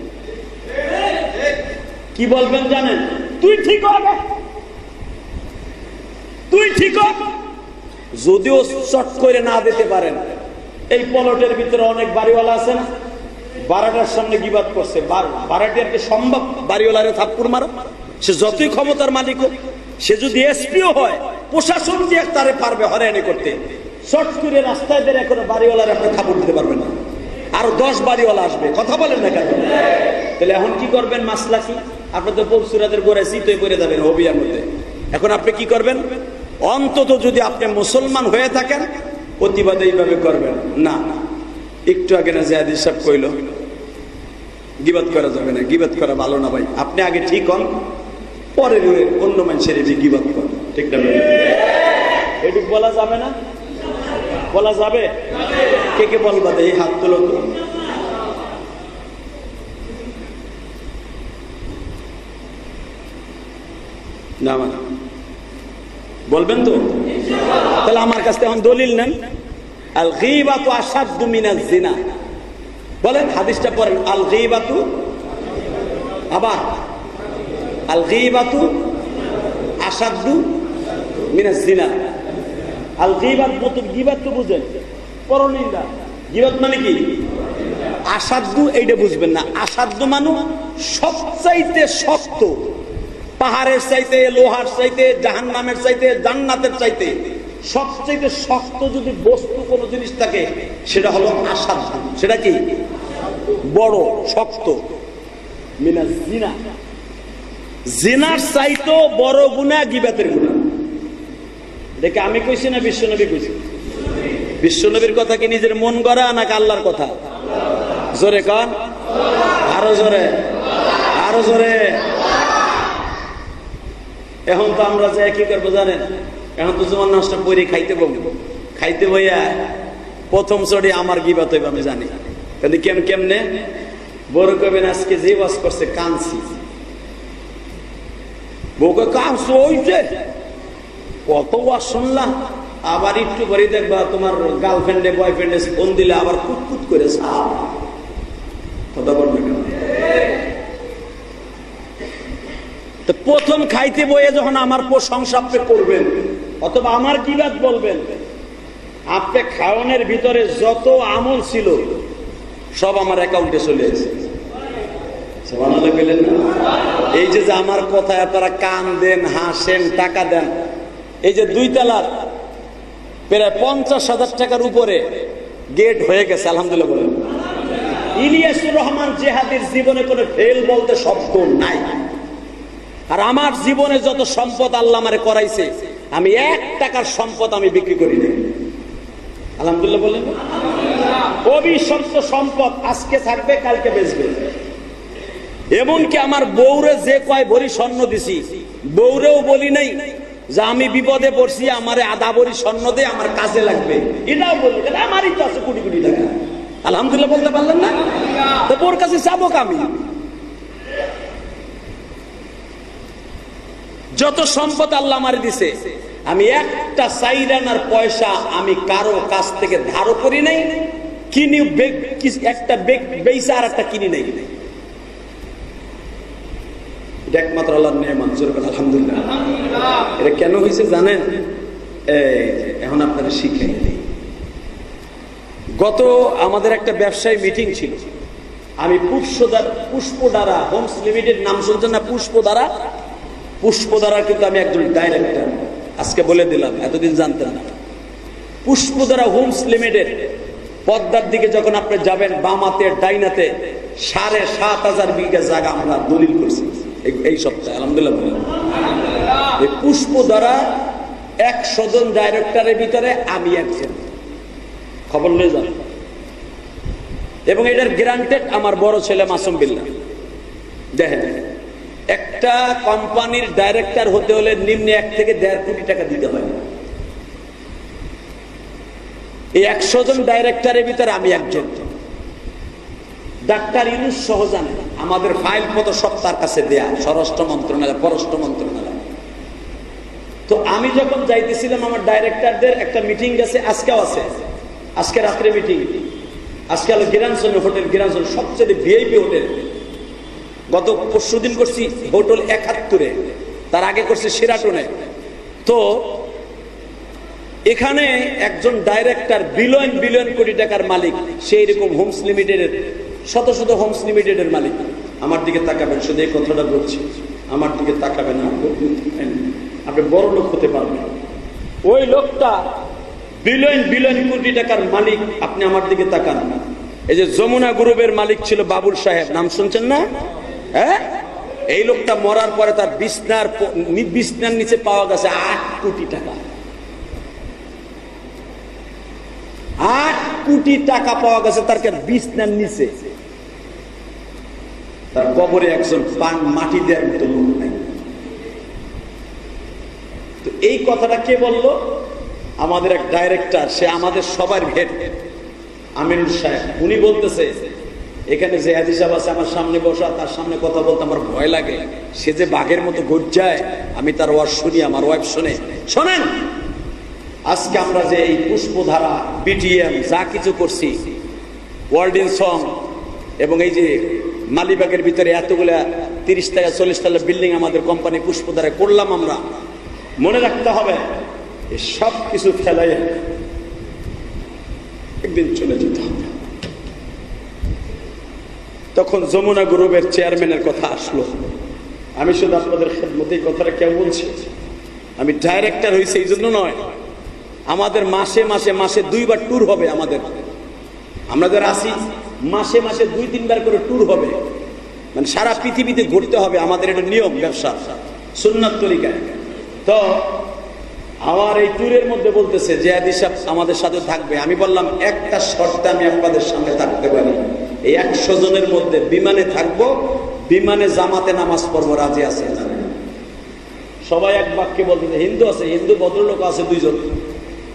কি বলবেন জানেন? তুই ঠিক হবে, তুই ঠিক হবে। যদিও চট করে না দিতে পারেন, এই পলটের ভিতরে অনেক বাড়িওয়ালা আছে না, বারাটার সামনে গীবাত করছে, বারাটির কি সম্ভব বাড়িওয়ালারে থাপ্পড় মারো? সে যতই ক্ষমতার মালিক হোক, সে যদি এসপিও হয়, প্রশাসন দিয়ে তারে পারবে হয়রানি করতে। চট করে রাস্তায় বের করে বাড়িওয়ালারে আপনি থাপ্পড় দিতে পারবেন না, আরো 10 বাড়িওয়ালা আসবে। কথা বলেন না কেন? তাহলে এখন কি করবেন? মাসলা কি? আপনি তো পলসুরাতের গোড়ায় চিতই পড়ে যাবেন হবিয়ার মধ্যে। এখন আপনি কি করবেন? অন্তত যদি আপনি মুসলমান হয়ে থাকেন, প্রতিবাদ এইভাবে করবেন না। একটু আগে না জিয়াদি সাহেব কইল গীবাত করা যাবে না, গীবাত করা ভালো না ভাই। আপনি আগে ঠিক হন, পরে অন্য মানুষের গীবাত করেন, ঠিক না? এটুক বলা যাবে না? বলা যাবে? কে কে বলবা? এই হাত তুলো তো। না বলবেন তো? তাহলে আমার কাছে এখন দলিল নেন। আল গীবাতু আশাদ্দু মিনাজ জিনা। বলেন, হাদিসটা পড়েন। আল গীবাতু, আবার আল গীবাতু আশাদ্দু মিনাজ জিনা। আল গীবাত মতলব, গীবাত তো বুঝেন, পরনিন্দা। গীবাত মানে কি? আশাদ্দু এইটা বুঝবেন না। আশাদ্দু মানে সবচাইতে শক্ত, পাহাড়ের চাইতে, লোহার চাইতে, জাহান্নামের চাইতে, জান্নাতের চাইতে সবচাইতে শক্ত যদি বস্তু কোন জিনিস থাকে, সেটা হলো আশাদ্দু। সেটা কি? বড় শক্ত। মিনাজ জিনা, জিনার চাইতো বড় গুনাহ গীবাতের গুনাহ। দেখে আমি কইছি না বিশ্বনবী কইছি? বিশ্বনবীর কথা কি নিজের মন গড়া নাকি আল্লাহর কথা? জোরে কান, আরো জোরে, আরো জোরে। এখন তো আমরা যে কি করবো জানেন? এখন তো জুমার নামাজটা পড়ে খাইতে বলবো, খাইতে বইয়া প্রথম চড়ে আমার গীবাত হইব আমি জানি। কিন্তু কেমনে বড় কবেন আজকে যে ওয়াজ করছে কানছি, বউকে কানছো হইছে, কত ওয়াজ শুনলাম। আবার একটু পরে দেখবা তোমার গার্লফ্রেন্ডে বয়ফ্রেন্ডে ফোন দিলে আবার কুটকুট করে কথা বলবে কেন? প্রথম খাইতে বইয়ে যখন আমার প্রশংসা আপনি করবেন অথবা আমার গীবাত বলবেন, আপনি খাওয়ানোর ভিতরে যত আমল ছিল সব আমার অ্যাকাউন্টে চলে এসেছে। এই যে আমার কথায় আপনারা কান দেন, হাসেন, টাকা দেন, এই যে 2 তলার প্রায় 50,000 টাকার উপরে গেট হয়ে গেছে, আলহামদুলিল্লাহ বলেন। ইলিয়াসুর রহমান জেহাদির জীবনে কোনো ফেল বলতে শব্দ নাই। আর আমার জীবনে যত সম্পদ আল্লাহ আমারে করাইছে, আমি 1 টাকার সম্পদ আমি বিক্রি করি না, আলহামদুলিল্লাহ বলেন। অবিশ্বাস্য সম্পদ আজকে থাকবে, কালকে বেচবে। এমনকি আমার বউরে যে কয় ভরি স্বর্ণ দিছি, বউরেও বলি নাই যে আমি বিপদে পড়ছি, আমারে আধা ভরি স্বর্ণ দে, আমার কাজে লাগবে, এটাও বলি। আমারই তো আছে কোটি কোটি টাকা, আলহামদুলিল্লাহ বলতে পারলেন না? তো ওর কাছে যাবো আমি? যত সম্পদ আল্লাহ আমার দিছে, আমি একটা চাইরানার পয়সা আমি কারো কাছ থেকে ধারও করি নাই, কিনি একটা বেইসা আর একটা কিনি নাই। একমাত্র আল্লাহর নেয়ামত, আলহামদুলিল্লাহ। এটা কেন হয়েছে জানেন? এখন আপনারা শিখাই দিই। গত আমাদের একটা ব্যবসায়ী মিটিং ছিল, আমি পুষ্পধারা হোমস লিমিটেড নাম শুনছেন না? পুষ্পধারা কিন্তু আমি একজন ডাইরেক্টর, আজকে বলে দিলাম, এতদিন জানতেন না। পুষ্পধারা হোমস লিমিটেড পদ্মার দিকে যখন আপনি যাবেন, বামাতে ডাইনাতে 7,500 বিঘা জায়গা আমরা দলিল করছি এই সপ্তাহে, আলহামদুলিল্লাহ বলেন। এই পুষ্পধারা 100 জন ডাইরেক্টরের ভিতরে আমি একজন, খবর নিয়ে যান। এবং এটার গ্রান্টেড আমার বড় ছেলে মাসুম বিল্লাহ। দেখেন, একটা কোম্পানির ডাইরেক্টর হতে হলে নিম্নে 1 থেকে 1.5 কোটি টাকা দিতে হয়। এই 100 জন ডাইরেক্টরের ভিতরে আমি একজন। ডাক্তার ইউনূস সহ জানেন, আমাদের ফাইল পত্র সব তার কাছে দেয়া, স্বরাষ্ট্র মন্ত্রণালয়, পররাষ্ট্র মন্ত্রণালয়। তো আমি যখন যাইতেছিলাম, আমার ডাইরেক্টরদের একটা মিটিং গেছে, আজকেও আছে, আজকে রাত্রে মিটিং। আজকে হলো গিরানসন হোটেল, গিরানসন সবচেয়ে ভিআইপি হোটেল। গত পরশুদিন করছি হোটেল 71-এ, তার আগে করছি শেরাটনে। তো এখানে একজন ডাইরেক্টর বিলিয়ন কোটি টাকার মালিক, সেই রকম হোমস লিমিটেডের শত শত হোমস লিমিটেডের মালিক। আমার দিকে তাকাবেন, শুধু এই কথাটা বলছি, আমার দিকে তাকাবেন, আপনি বড় লোক হতে পারবেন। ওই লোকটা বিলিয়ন কোটি টাকার মালিক, আপনি আমার দিকে তাকান। এই যে যমুনা গ্রুপের মালিক ছিল বাবুল সাহেব, নাম শুনছেন না? হ্যাঁ, এই লোকটা মরার পরে তার বিছনার নিচে পাওয়া গেছে 8 কোটি টাকা। 8 কোটি টাকা পাওয়া গেছে তার বিছনার নিচে। তার কবরে একজন মাটি দেওয়ার মতো লোক নাই। তো এই কথাটা কে বললো? আমাদের এক ডাইরেক্টর, সে আমাদের সবার হেড, আমিনুল সাহেব। উনি বলতেছে, এখানে যে হাজি সাহেব আছে আমার সামনে বসা, তার সামনে কথা বলতে আমার ভয় লাগে, সে যে বাঘের মতো গর্জায়, আমি তার ওয়াজ শুনি, আমার ওয়াইফ শুনে। শোনেন, আজকে আমরা যে এই পুষ্পধারা, বিটিএম যা কিছু করছি, ওয়ার্ল্ড ইন সং, এবং এই যে মালিবাগের ভিতরে এতগুলা 30 টাকা 40 তলা বিল্ডিং আমাদের কোম্পানি পুষ্পধারা করলাম, আমরা মনে রাখতে হবে সব কিছু ফেলাই একদিন চলে যেতে হবে। তখন যমুনা গ্রুপের চেয়ারম্যানের কথা আসলো। আমি শুধু আপনাদের খেদমতে এই কথাটা কেউ বলছি, আমি ডাইরেক্টর হয়েছে এই জন্য নয়, আমাদের মাসে 2 বার ট্যুর হবে। আমাদের আসি মাসে 2-3 বার করে ট্যুর হবে, মানে সারা পৃথিবীতে ঘুরতে হবে। আমাদের এটা নিয়ম, ব্যবসা সুন্নাত তরিকায়। তো আমার এই ট্যুরের মধ্যে বলতেছে যে হাজি সাহেব আমাদের সাথে থাকবে। আমি বললাম, একটা শর্তে আমি আপনাদের সামনে থাকতে পারি, এই 100 জনের মধ্যে বিমানে থাকবো, বিমানে জামাতে নামাজ পড়বো, রাজি আছে? সবাই এক বাক্যে বলতেছে, হিন্দু আছে, হিন্দু ভদ্রলোক আছে 2 জন।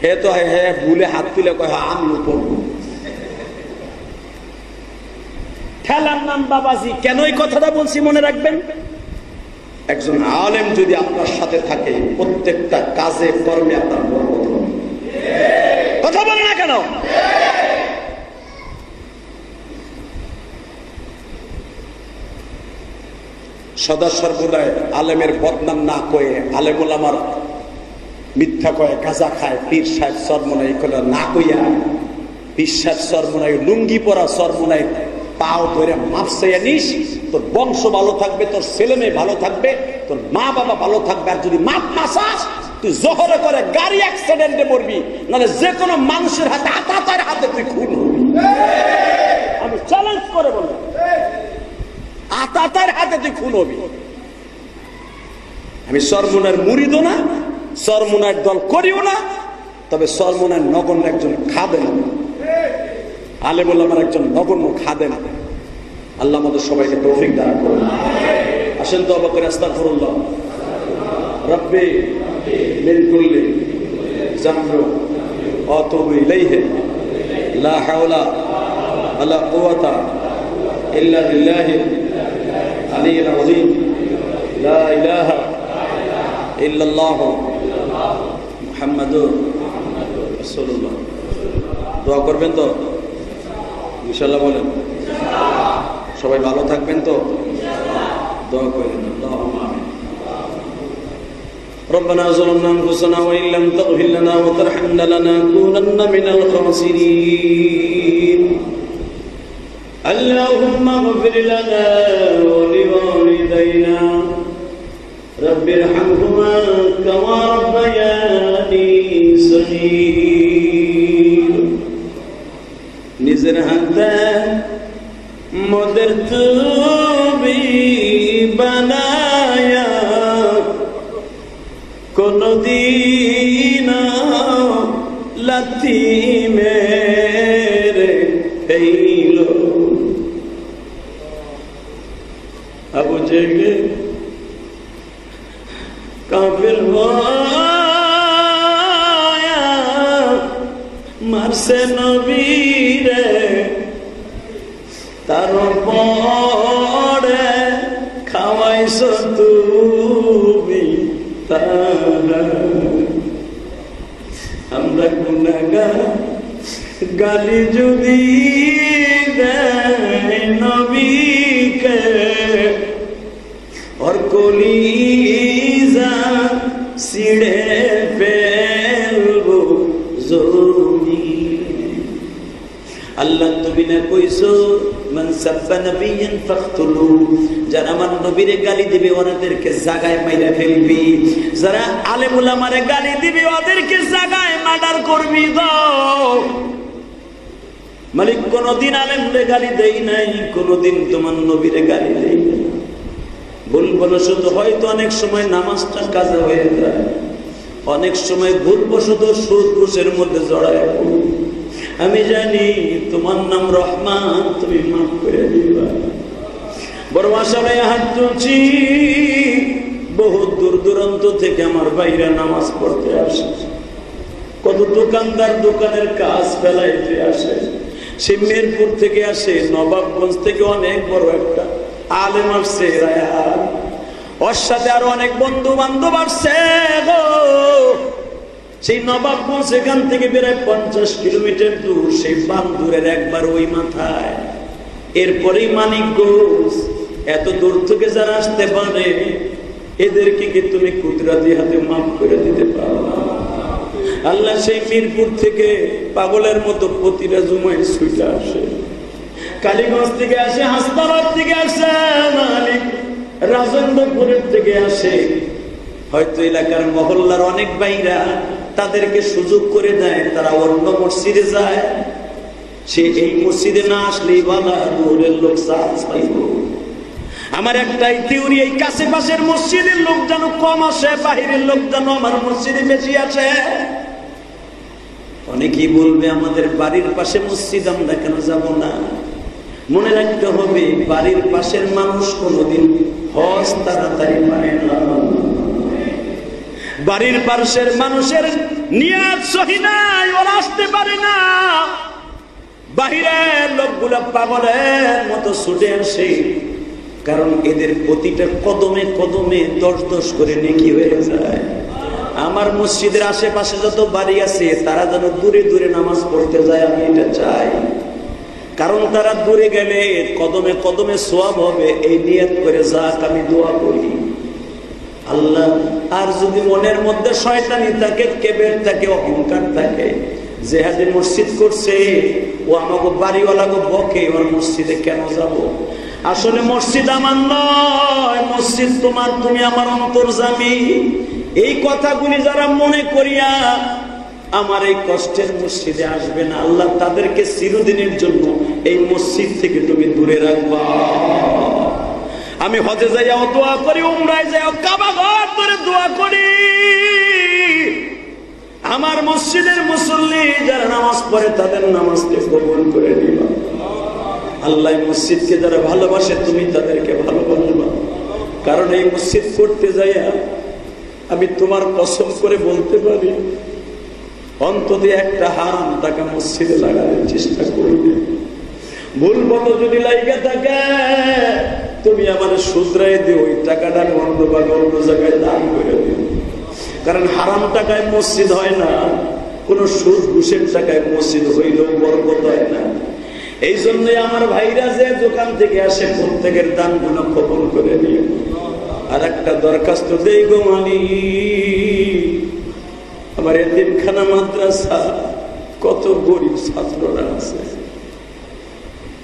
হে তো হ্যাঁ ভুলে হাত তুলে কয় আমিও পড়বো। ঠেলার নাম বাবাজি। কেন এই কথাটা বলছি মনে রাখবেন, একজন আলেম যদি আপনার সাথে থাকে, প্রত্যেকটা কাজে কর্মে আপনার বরকত হবে। কথা বলে না কেন? সদা সর্বদাই আলেমের বদনাম না কয়ে, আলেম ওলামার মিথ্যা কয়ে, গাঁজা খায়, পীর সাহেব সরমনে এই কথা না কইয়া বিশ্বাস সর্বনায় লুঙ্গি পরা সর্বনায় পাও ধরে মাপ চাইয়া নিস, তোর বংশ ভালো থাকবে, তোর ছেলে মেয়ে ভালো থাকবে, তোর মা বাবা ভালো থাকবে। আর যদি মাপ না চাস, তুই জহরে করে গাড়ি অ্যাক্সিডেন্টে মরবি, নাহলে যে কোনো মানুষের হাতে আতাতার হাতে তুই খুন হবি। আমি চ্যালেঞ্জ করে বললাম, আতাতার হাতে তুই খুন হবি। আমি সরমুনার মুরিদও না, সরমুনার দল করিও না, তবে সরমুনার নগণ্য একজন খাদেম, আলেম ওলামার একজন নগণ্য খাদেম। আল্লাহ আমাদের সবাইকে তৌফিক দান করুন। আসেন তওবা করে আস্তাগফিরুল্লাহ রব্বি মিন কুল্লি যামবি ওয়া আতুবু ইলাইহি লা হাওলা ওয়ালা কুওয়াতা ইল্লা বিল্লাহিল আলিয়্যিল আযীম লা ইলাহা ইল্লাল্লাহ মুহাম্মাদুর রাসূলুল্লাহ। দোয়া করবেন তো ইনশাআল্লাহ? বলেন সবাই ভালো থাকবেন তো? দোয়া করেন। আল্লাহুম্মা আমিন। ربنا ظلمنا أنفسنا وإن لم تغفر لنا وترحمنا لنكونن من الخاسرين. اللهم اغفر لنا ولوالدينا رب ارحمهما كما ربياني صغيرا. নিজের হাতে মোদের তুমি বানায়া কোনদিন লাথি মেরে ফেইল। আবু জেগে কাফির হয়া মারছে নবীরে, তার পরে খাওয়াইছ তুমি তারা। আমরা গুনাহগার, গালি যদি দেয় নবীকে, ওর কলিজা ছিঁড়ে ফেলবো জমিনে। আল্লাহ তুমি না কইছো মান সাব্বা নাবিয়ান ফাকতুলু, যারা আমার নবীরে গালি দিবে ওনাদেরকে জায়গায় মাইরা ফেলবি, যারা আলেম উলামারে গালি দিবে ওদেরকে জায়গায় মার্ডার করবি। দাও মালিক কোনদিন আলেমরে গালি দেই নাই, কোনদিন তোমার নবীরে গালি দেই নাই। ভুলবশত হয়তো অনেক সময় নামাজটা কাজা হয়ে যায়, অনেক সময় ভুলবশত সুদ ঘুষের মধ্যে জড়ায় পড়ি। আমি জানি তোমার নাম রহমান, তুমি মাফ করে দিবা। বড় আশায় হাত তুলছি, বহু দূর দূরান্ত থেকে আমার ভাইরা নামাজ পড়তে আসে, কত দোকানদার দোকানের কাজ ফেলাইতে আসে, সে মেরপুর থেকে আসে, নবাবগঞ্জ থেকে অনেক বড় একটা আলেম আসছে, রায়হান, ওর সাথে আরো অনেক বন্ধু বান্ধব আসছে গো। সেই নবাবগঞ্জ সেখান থেকে বেড়ায় 50 কিলোমিটার দূর, সেই বান্দুরের একবার ওই মাথায়। এরপরেই মানিকগঞ্জ। এত দূর থেকে যারা আসতে পারে এদেরকে কি তুমি কুদরতি হাতে মাফ করে দিতে পারো? আল্লাহ সেই মিরপুর থেকে পাগলের মতো প্রতিটা জুমায় ছুটে আসে, কালীগঞ্জ থেকে আসে, হাসপাতাল থেকে আসে, মালিক রাজেন্দ্রপুরের থেকে আসে। হয়তো এলাকার মহল্লার অনেক ভাইরা তাদেরকে সুযোগ করে দেয়, তারা অন্য মসজিদে যায়। সে এই মসজিদে না আসলেই বালা দূরের লোক চান্স পাইব। আমার একটাই থিওরি, এই কাছে পাশের মসজিদের লোক যেন কম আসে, বাহিরের লোক যেন আমার মসজিদে বেশি আসে। অনেকেই বলবে আমাদের বাড়ির পাশে মসজিদ, আমরা কেন যাব না? মনে রাখতে হবে, বাড়ির পাশের মানুষ কোনোদিন হজ তাড়াতাড়ি পায় না। বাড়ির পাশের মানুষের নিয়াত সহি নাই, ওরা আসতে পারে না। বাহিরের লোকগুলা পাগলের মতো ছুটে আসে, কারণ এদের প্রতিটা কদমে কদমে 10 করে নেকি হয়ে যায়। আমার মসজিদের আশেপাশে যত বাড়ি আছে তারা যেন দূরে দূরে নামাজ পড়তে যায়, আমি এটা চাই। কারণ তারা দূরে গেলে কদমে কদমে সওয়াব হবে, এই নিয়ত করে যাক আমি দোয়া করি। আল্লাহ, আর যদি মনের মধ্যে শয়তানি থাকে, কেবের থাকে, অহংকার থাকে, জেহাদি মসজিদ করছে, ও আমাকে বাড়িওয়ালাকে বকে ওর মসজিদে কেন যাব। আসলে মসজিদ আমার নয়, মসজিদ তোমার, তুমি আমার অন্তর্যামী। এই কথাগুলি যারা মনে করিয়া আমার এই কষ্টের মসজিদে আসবে না, আল্লাহ তাদেরকে চিরদিনের জন্য এই মসজিদ থেকে তুমি দূরে রাখবা। আমি হজে যাইয়াও দোয়া করি, উমরায় যাইয়াও কাবা ঘর ধরে দোয়া করি, আমার মসজিদের মুসল্লি যারা নামাজ পড়ে তাদের নামাজকে কবুল করে দিবা। আল্লাহ মসজিদকে যারা ভালোবাসে তুমি তাদেরকে ভালোবাসবা। কারণ এই মসজিদ করতে যাইয়া আমি তোমার কসম করে বলতে পারি, অন্তত একটা হারাম টাকা মসজিদে লাগানোর চেষ্টা করবে। ভুল মতো যদি লাইগা থাকে তুমি আমার শুধরাই দিও, ওই টাকাটা অন্য বা অন্য জায়গায় দান করে দিও। কারণ হারাম টাকায় মসজিদ হয় না, কোন সুদ ঘুষের টাকায় মসজিদ হইলেও বরকত হয় না। এই জন্য আমার ভাইরা যে দোকান থেকে আসে প্রত্যেকের দান গুলো কবুল করে নিও। আর একটা দরখাস্ত দেই গো মানি, আমার এতিমখানা মাদ্রাসা কত গরিব ছাত্ররা আছে।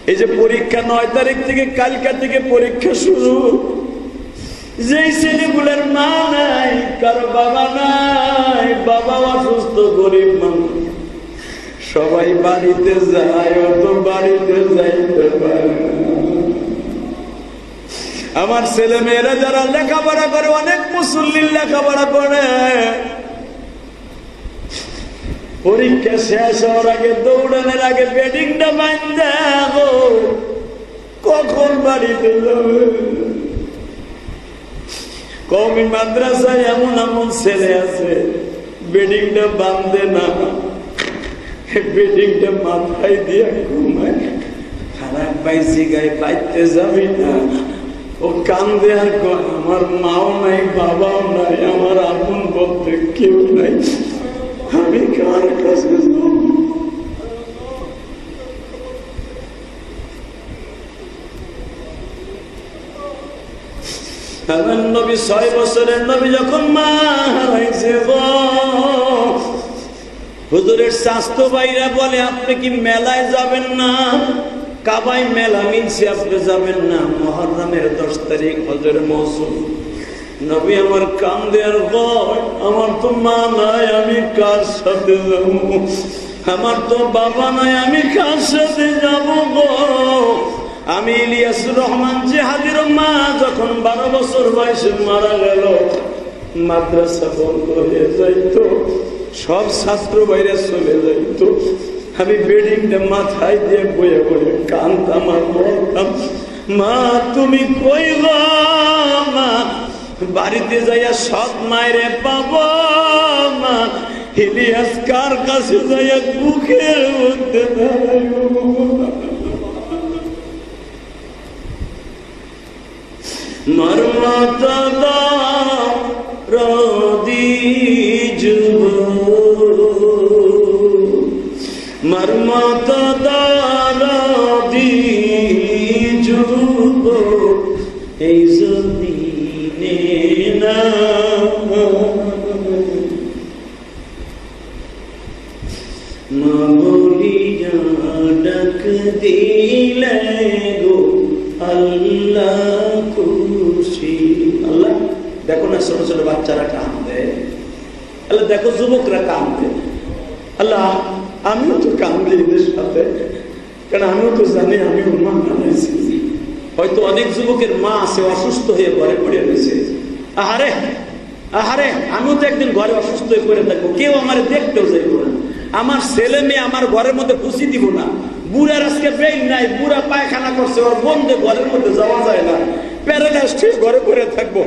এই যে পরীক্ষা 9 তারিখ থেকে, কালকা থেকে পরীক্ষা শুরু, যেই ছেলেগুলোর মা নাই, কারো বাবা নাই, বাবা অসুস্থ, গরিব মানুষ, সবাই বাড়িতে যায়, অত বাড়িতে যাইতে পারে না। আমার ছেলে মেয়েরা যারা লেখাপড়া করে, অনেক মুসল্লির লেখাপড়া করে, পরীক্ষা শেষ হওয়ার আগে, দৌড়ানোর আগে বেডিংটা বান্ধা কখন বাড়িতে যাবে। কওমি মাদ্রাসায় এমন এমন ছেলে আছে বেডিংটা বাঁধে না, বেডিংটা মাথায় দিয়ে ঘুমায়। খারাপ পাইছি গায়ে বাইতে যাবি না, ও কান্দে আর কয় আমার মাও নাই, বাবাও নাই, আমার আপন বলতে কেউ নাই, আমি কার কাছে যাব। আমার নবী 6 বছরের নবী যখন মা হারাইছে, হুজুরের স্বাস্থ্য ভাইরা বলে আপনি কি মেলায় যাবেন না? কাবায় মেলা মিলছে, আপনি যাবেন না? মুহররমের 10 তারিখ হজের মৌসুম। নবী আমার কান্দে আর বল, আমার তো মা নাই, আমি কার সাথে যাব? আমার তো বাবা নাই, আমি কার সাথে যাব গো? আমি ইলিয়াসুর রহমান জিহাদির মা যখন 12 বছর বয়সে মারা গেল, মাদ্রাসা বন্ধ হয়ে যাইতো, সব ছাত্র বাইরে চলে যাইতো, আমি বেডিংটা মাথায় দিয়ে বয়ে বয়ে কান্দতাম আর বলতাম, মা তুমি কই গো মা? বাড়িতে যাইয়া সৎ মায়েরে পাবো মা, ইলিয়াস কার কাছে যাইয়া বুকের মধ্যে দাঁড়াইব। মর্মত রদি যুব, মর্মত রদি যুব, এই জমিনে না মামলিয়া ডাক দিলে গো আল্লাহ খুশি। আল্লাহ দেখো না ছোট ছোট বাচ্চারা কাঁদে, আল্লাহ দেখো যুবকরা কাঁদে, আল্লাহ আমিও তো কাঁদি এদের সাথে, কারণ আমিও তো জানি আমি মা হারাইছি। হয়তো অনেক যুবকের মা আছে অসুস্থ হয়ে ঘরে পড়ে রয়েছে, আহারে আহারে আমিও তো একদিন ঘরে অসুস্থ হয়ে পড়ে থাকবো, কেউ আমার দেখতেও যাইব না, আমার ছেলে মেয়ে আমার ঘরের মধ্যে খুশি দিব না, বুড়ার আজকে বেল নাই, বুড়া পায়খানা করছে, ওর বন্ধে ঘরের মধ্যে যাওয়া যায় না, প্যারালাইজড হয়ে ঘরে পড়ে থাকবো।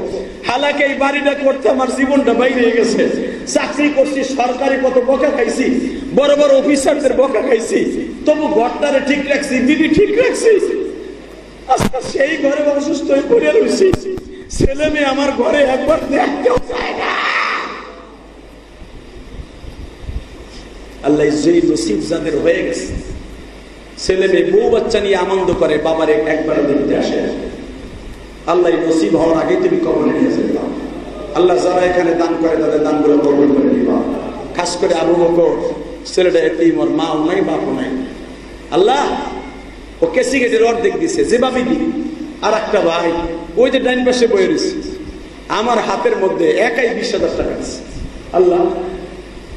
হালাকে এই বাড়িটা করতে আমার জীবনটা বাইরে গেছে, চাকরি করছি, সরকারি কত বকা খাইছি, বড় বড় অফিসারদের বকা খাইছি, তবু ঘরটারে ঠিক রাখছি, বিবি ঠিক রাখছি, আজকে সেই ঘরে অসুস্থ হয়ে পড়ে রয়েছি, ছেলে মেয়ে আমার ঘরে একবার দেখতেও চায় না। আল্লাহ যেই নসিব যাদের হয়ে গেছে, ছেলে মেয়ে বউ বাচ্চা নিয়ে আনন্দ করে, বাবার একবার দেখতে আসে, আল্লাহ নসিব হওয়ার আগে তুমি কবরে নিয়ে যাবে। আল্লাহ যারা এখানে দান করে তাদের দানগুলো কবুল করে দিবা। খাস করে আবু বকর ছেলেটা এতিম, ওর মাও নাই বাপও নাই। আল্লাহ ও কেসি গেটের অর্ধেক দিছে, যেভাবে দি। আর একটা ভাই ওই যে ডাইন পাশে বয়ে রয়েছে, আমার হাতের মধ্যে একাই 20,000 টাকা আছে। আল্লাহ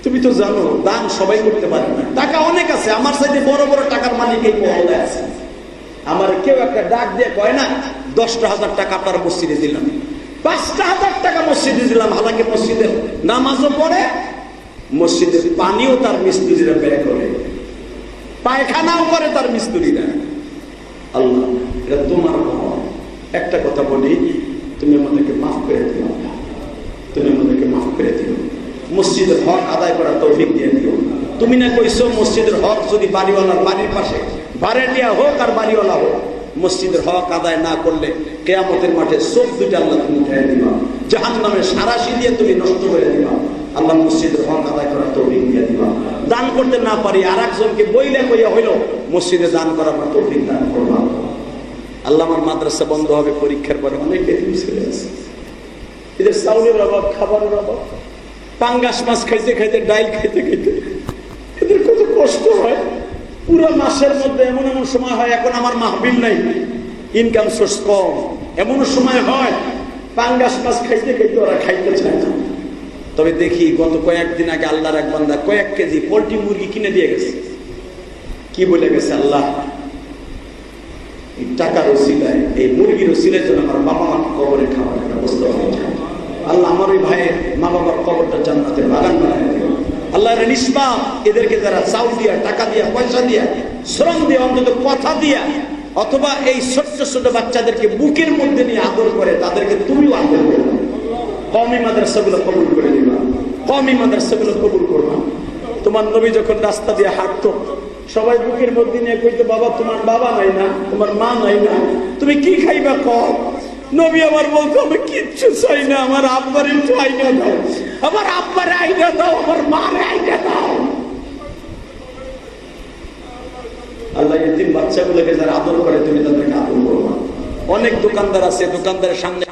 তুমি তো জানো দান সবাই করতে পারে না, টাকা অনেক আছে, আমার সাথে বড় বড় টাকার মালিক এই মহল্লা আছে। আমার কেউ একটা ডাক দিয়ে কয় না 10,000 টাকা আপনার মসজিদে দিলাম, 5,000 টাকা মসজিদে দিলাম। হালাকি মসজিদের নামাজও পড়ে, মসজিদের পানিও তার মিস্ত্রিরা ব্যয় করে, পায়খানাও করে তার মিস্ত্রিরা। আল্লাহ এটা তোমার মহল। একটা কথা বলি, তুমি আমাদেরকে মাফ করে দিও, তুমি আমাদেরকে মাফ করে দিও, মসজিদের হক আদায় করার তৌফিক দিয়ে দিও। তুমি না কইছো মসজিদের হক যদি বাড়িওয়ালার বাড়ির পাশে ভাড়াটিয়া হোক আর বাড়িওয়ালা হোক, মসজিদের হক আদায় না করলে কিয়ামতের মাঠে চোখ দুইটা আল্লাহ তুমি উঠাই দিবা, জাহান্নামের সারাশি দিয়ে তুমি নষ্ট করে দিবা। আল্লাহ মসজিদের হক আদায় করার তৌফিক দিয়ে দিবা। দান করতে না পারি আর একজনকে বইলে কইয়া হইল মসজিদে দান করার তৌফিক দান করবা। আল্লাহ আমার মাদ্রাসা বন্ধ হবে পরীক্ষার পরে, অনেক এতিম ছেলে আছে, এদের চাউলের অভাব, খাবারের অভাব, পাঙ্গাস মাছ খাইতে খাইতে, ডাইল খাইতে খাইতে এদের কত কষ্ট হয়। পুরো মাসের মধ্যে এমন এমন সময় হয়, এখন আমার মাহবিল নাই, ইনকাম সোর্স কম, এমন সময় হয় পাঙ্গাস মাছ খাইতে খাইতে ওরা খাইতে চায় না। তবে দেখি গত কয়েকদিন আগে আল্লাহর এক বান্দা কয়েক কেজি পোল্ট্রি মুরগি কিনে দিয়ে গেছে। কি বলে গেছে, আল্লাহ এই টাকার ওসিলায়, এই মুরগির ওসিলায় যেন আমার বাবা মাকে কবরে খাওয়ার একটা বস্তু হয়ে যায়। আল্লাহ আমার ওই ভাইয়ের মা বাবার কবরটা জান্নাতের বাগান বানায় দিও। আল্লাহ নিষ্পাপ এদেরকে যারা চাউল দিয়া, টাকা দিয়া, পয়সা দিয়া, শ্রম দিয়া, অন্তত কথা দিয়া, অথবা এই ছোট্ট ছোট বাচ্চাদেরকে বুকের মধ্যে নিয়ে আদর করে, তাদেরকে তুমিও আদর করবে। কওমি মাদ্রাসাগুলো কবুল করে দিবা, কওমি মাদ্রাসাগুলো কবুল করবা। তোমার নবী যখন রাস্তা দিয়ে হাঁটতো, সবাই বুকের মধ্যে নিয়ে কইতো, বাবা তোমার বাবা নাই না, তোমার মা নাই না, তুমি কি খাইবা কও। নবী আবার বলতো, আমি কিচ্ছু চাই না, আমার আব্বার একটু আইনা দাও, আমার আব্বার আইনা দাও, আমার মার আইনা দাও। আল্লাহ এতিম বাচ্চাগুলোকে যারা আদর করে তুমি তাদেরকে আদর করবা। অনেক দোকানদার আছে, দোকানদারের সামনে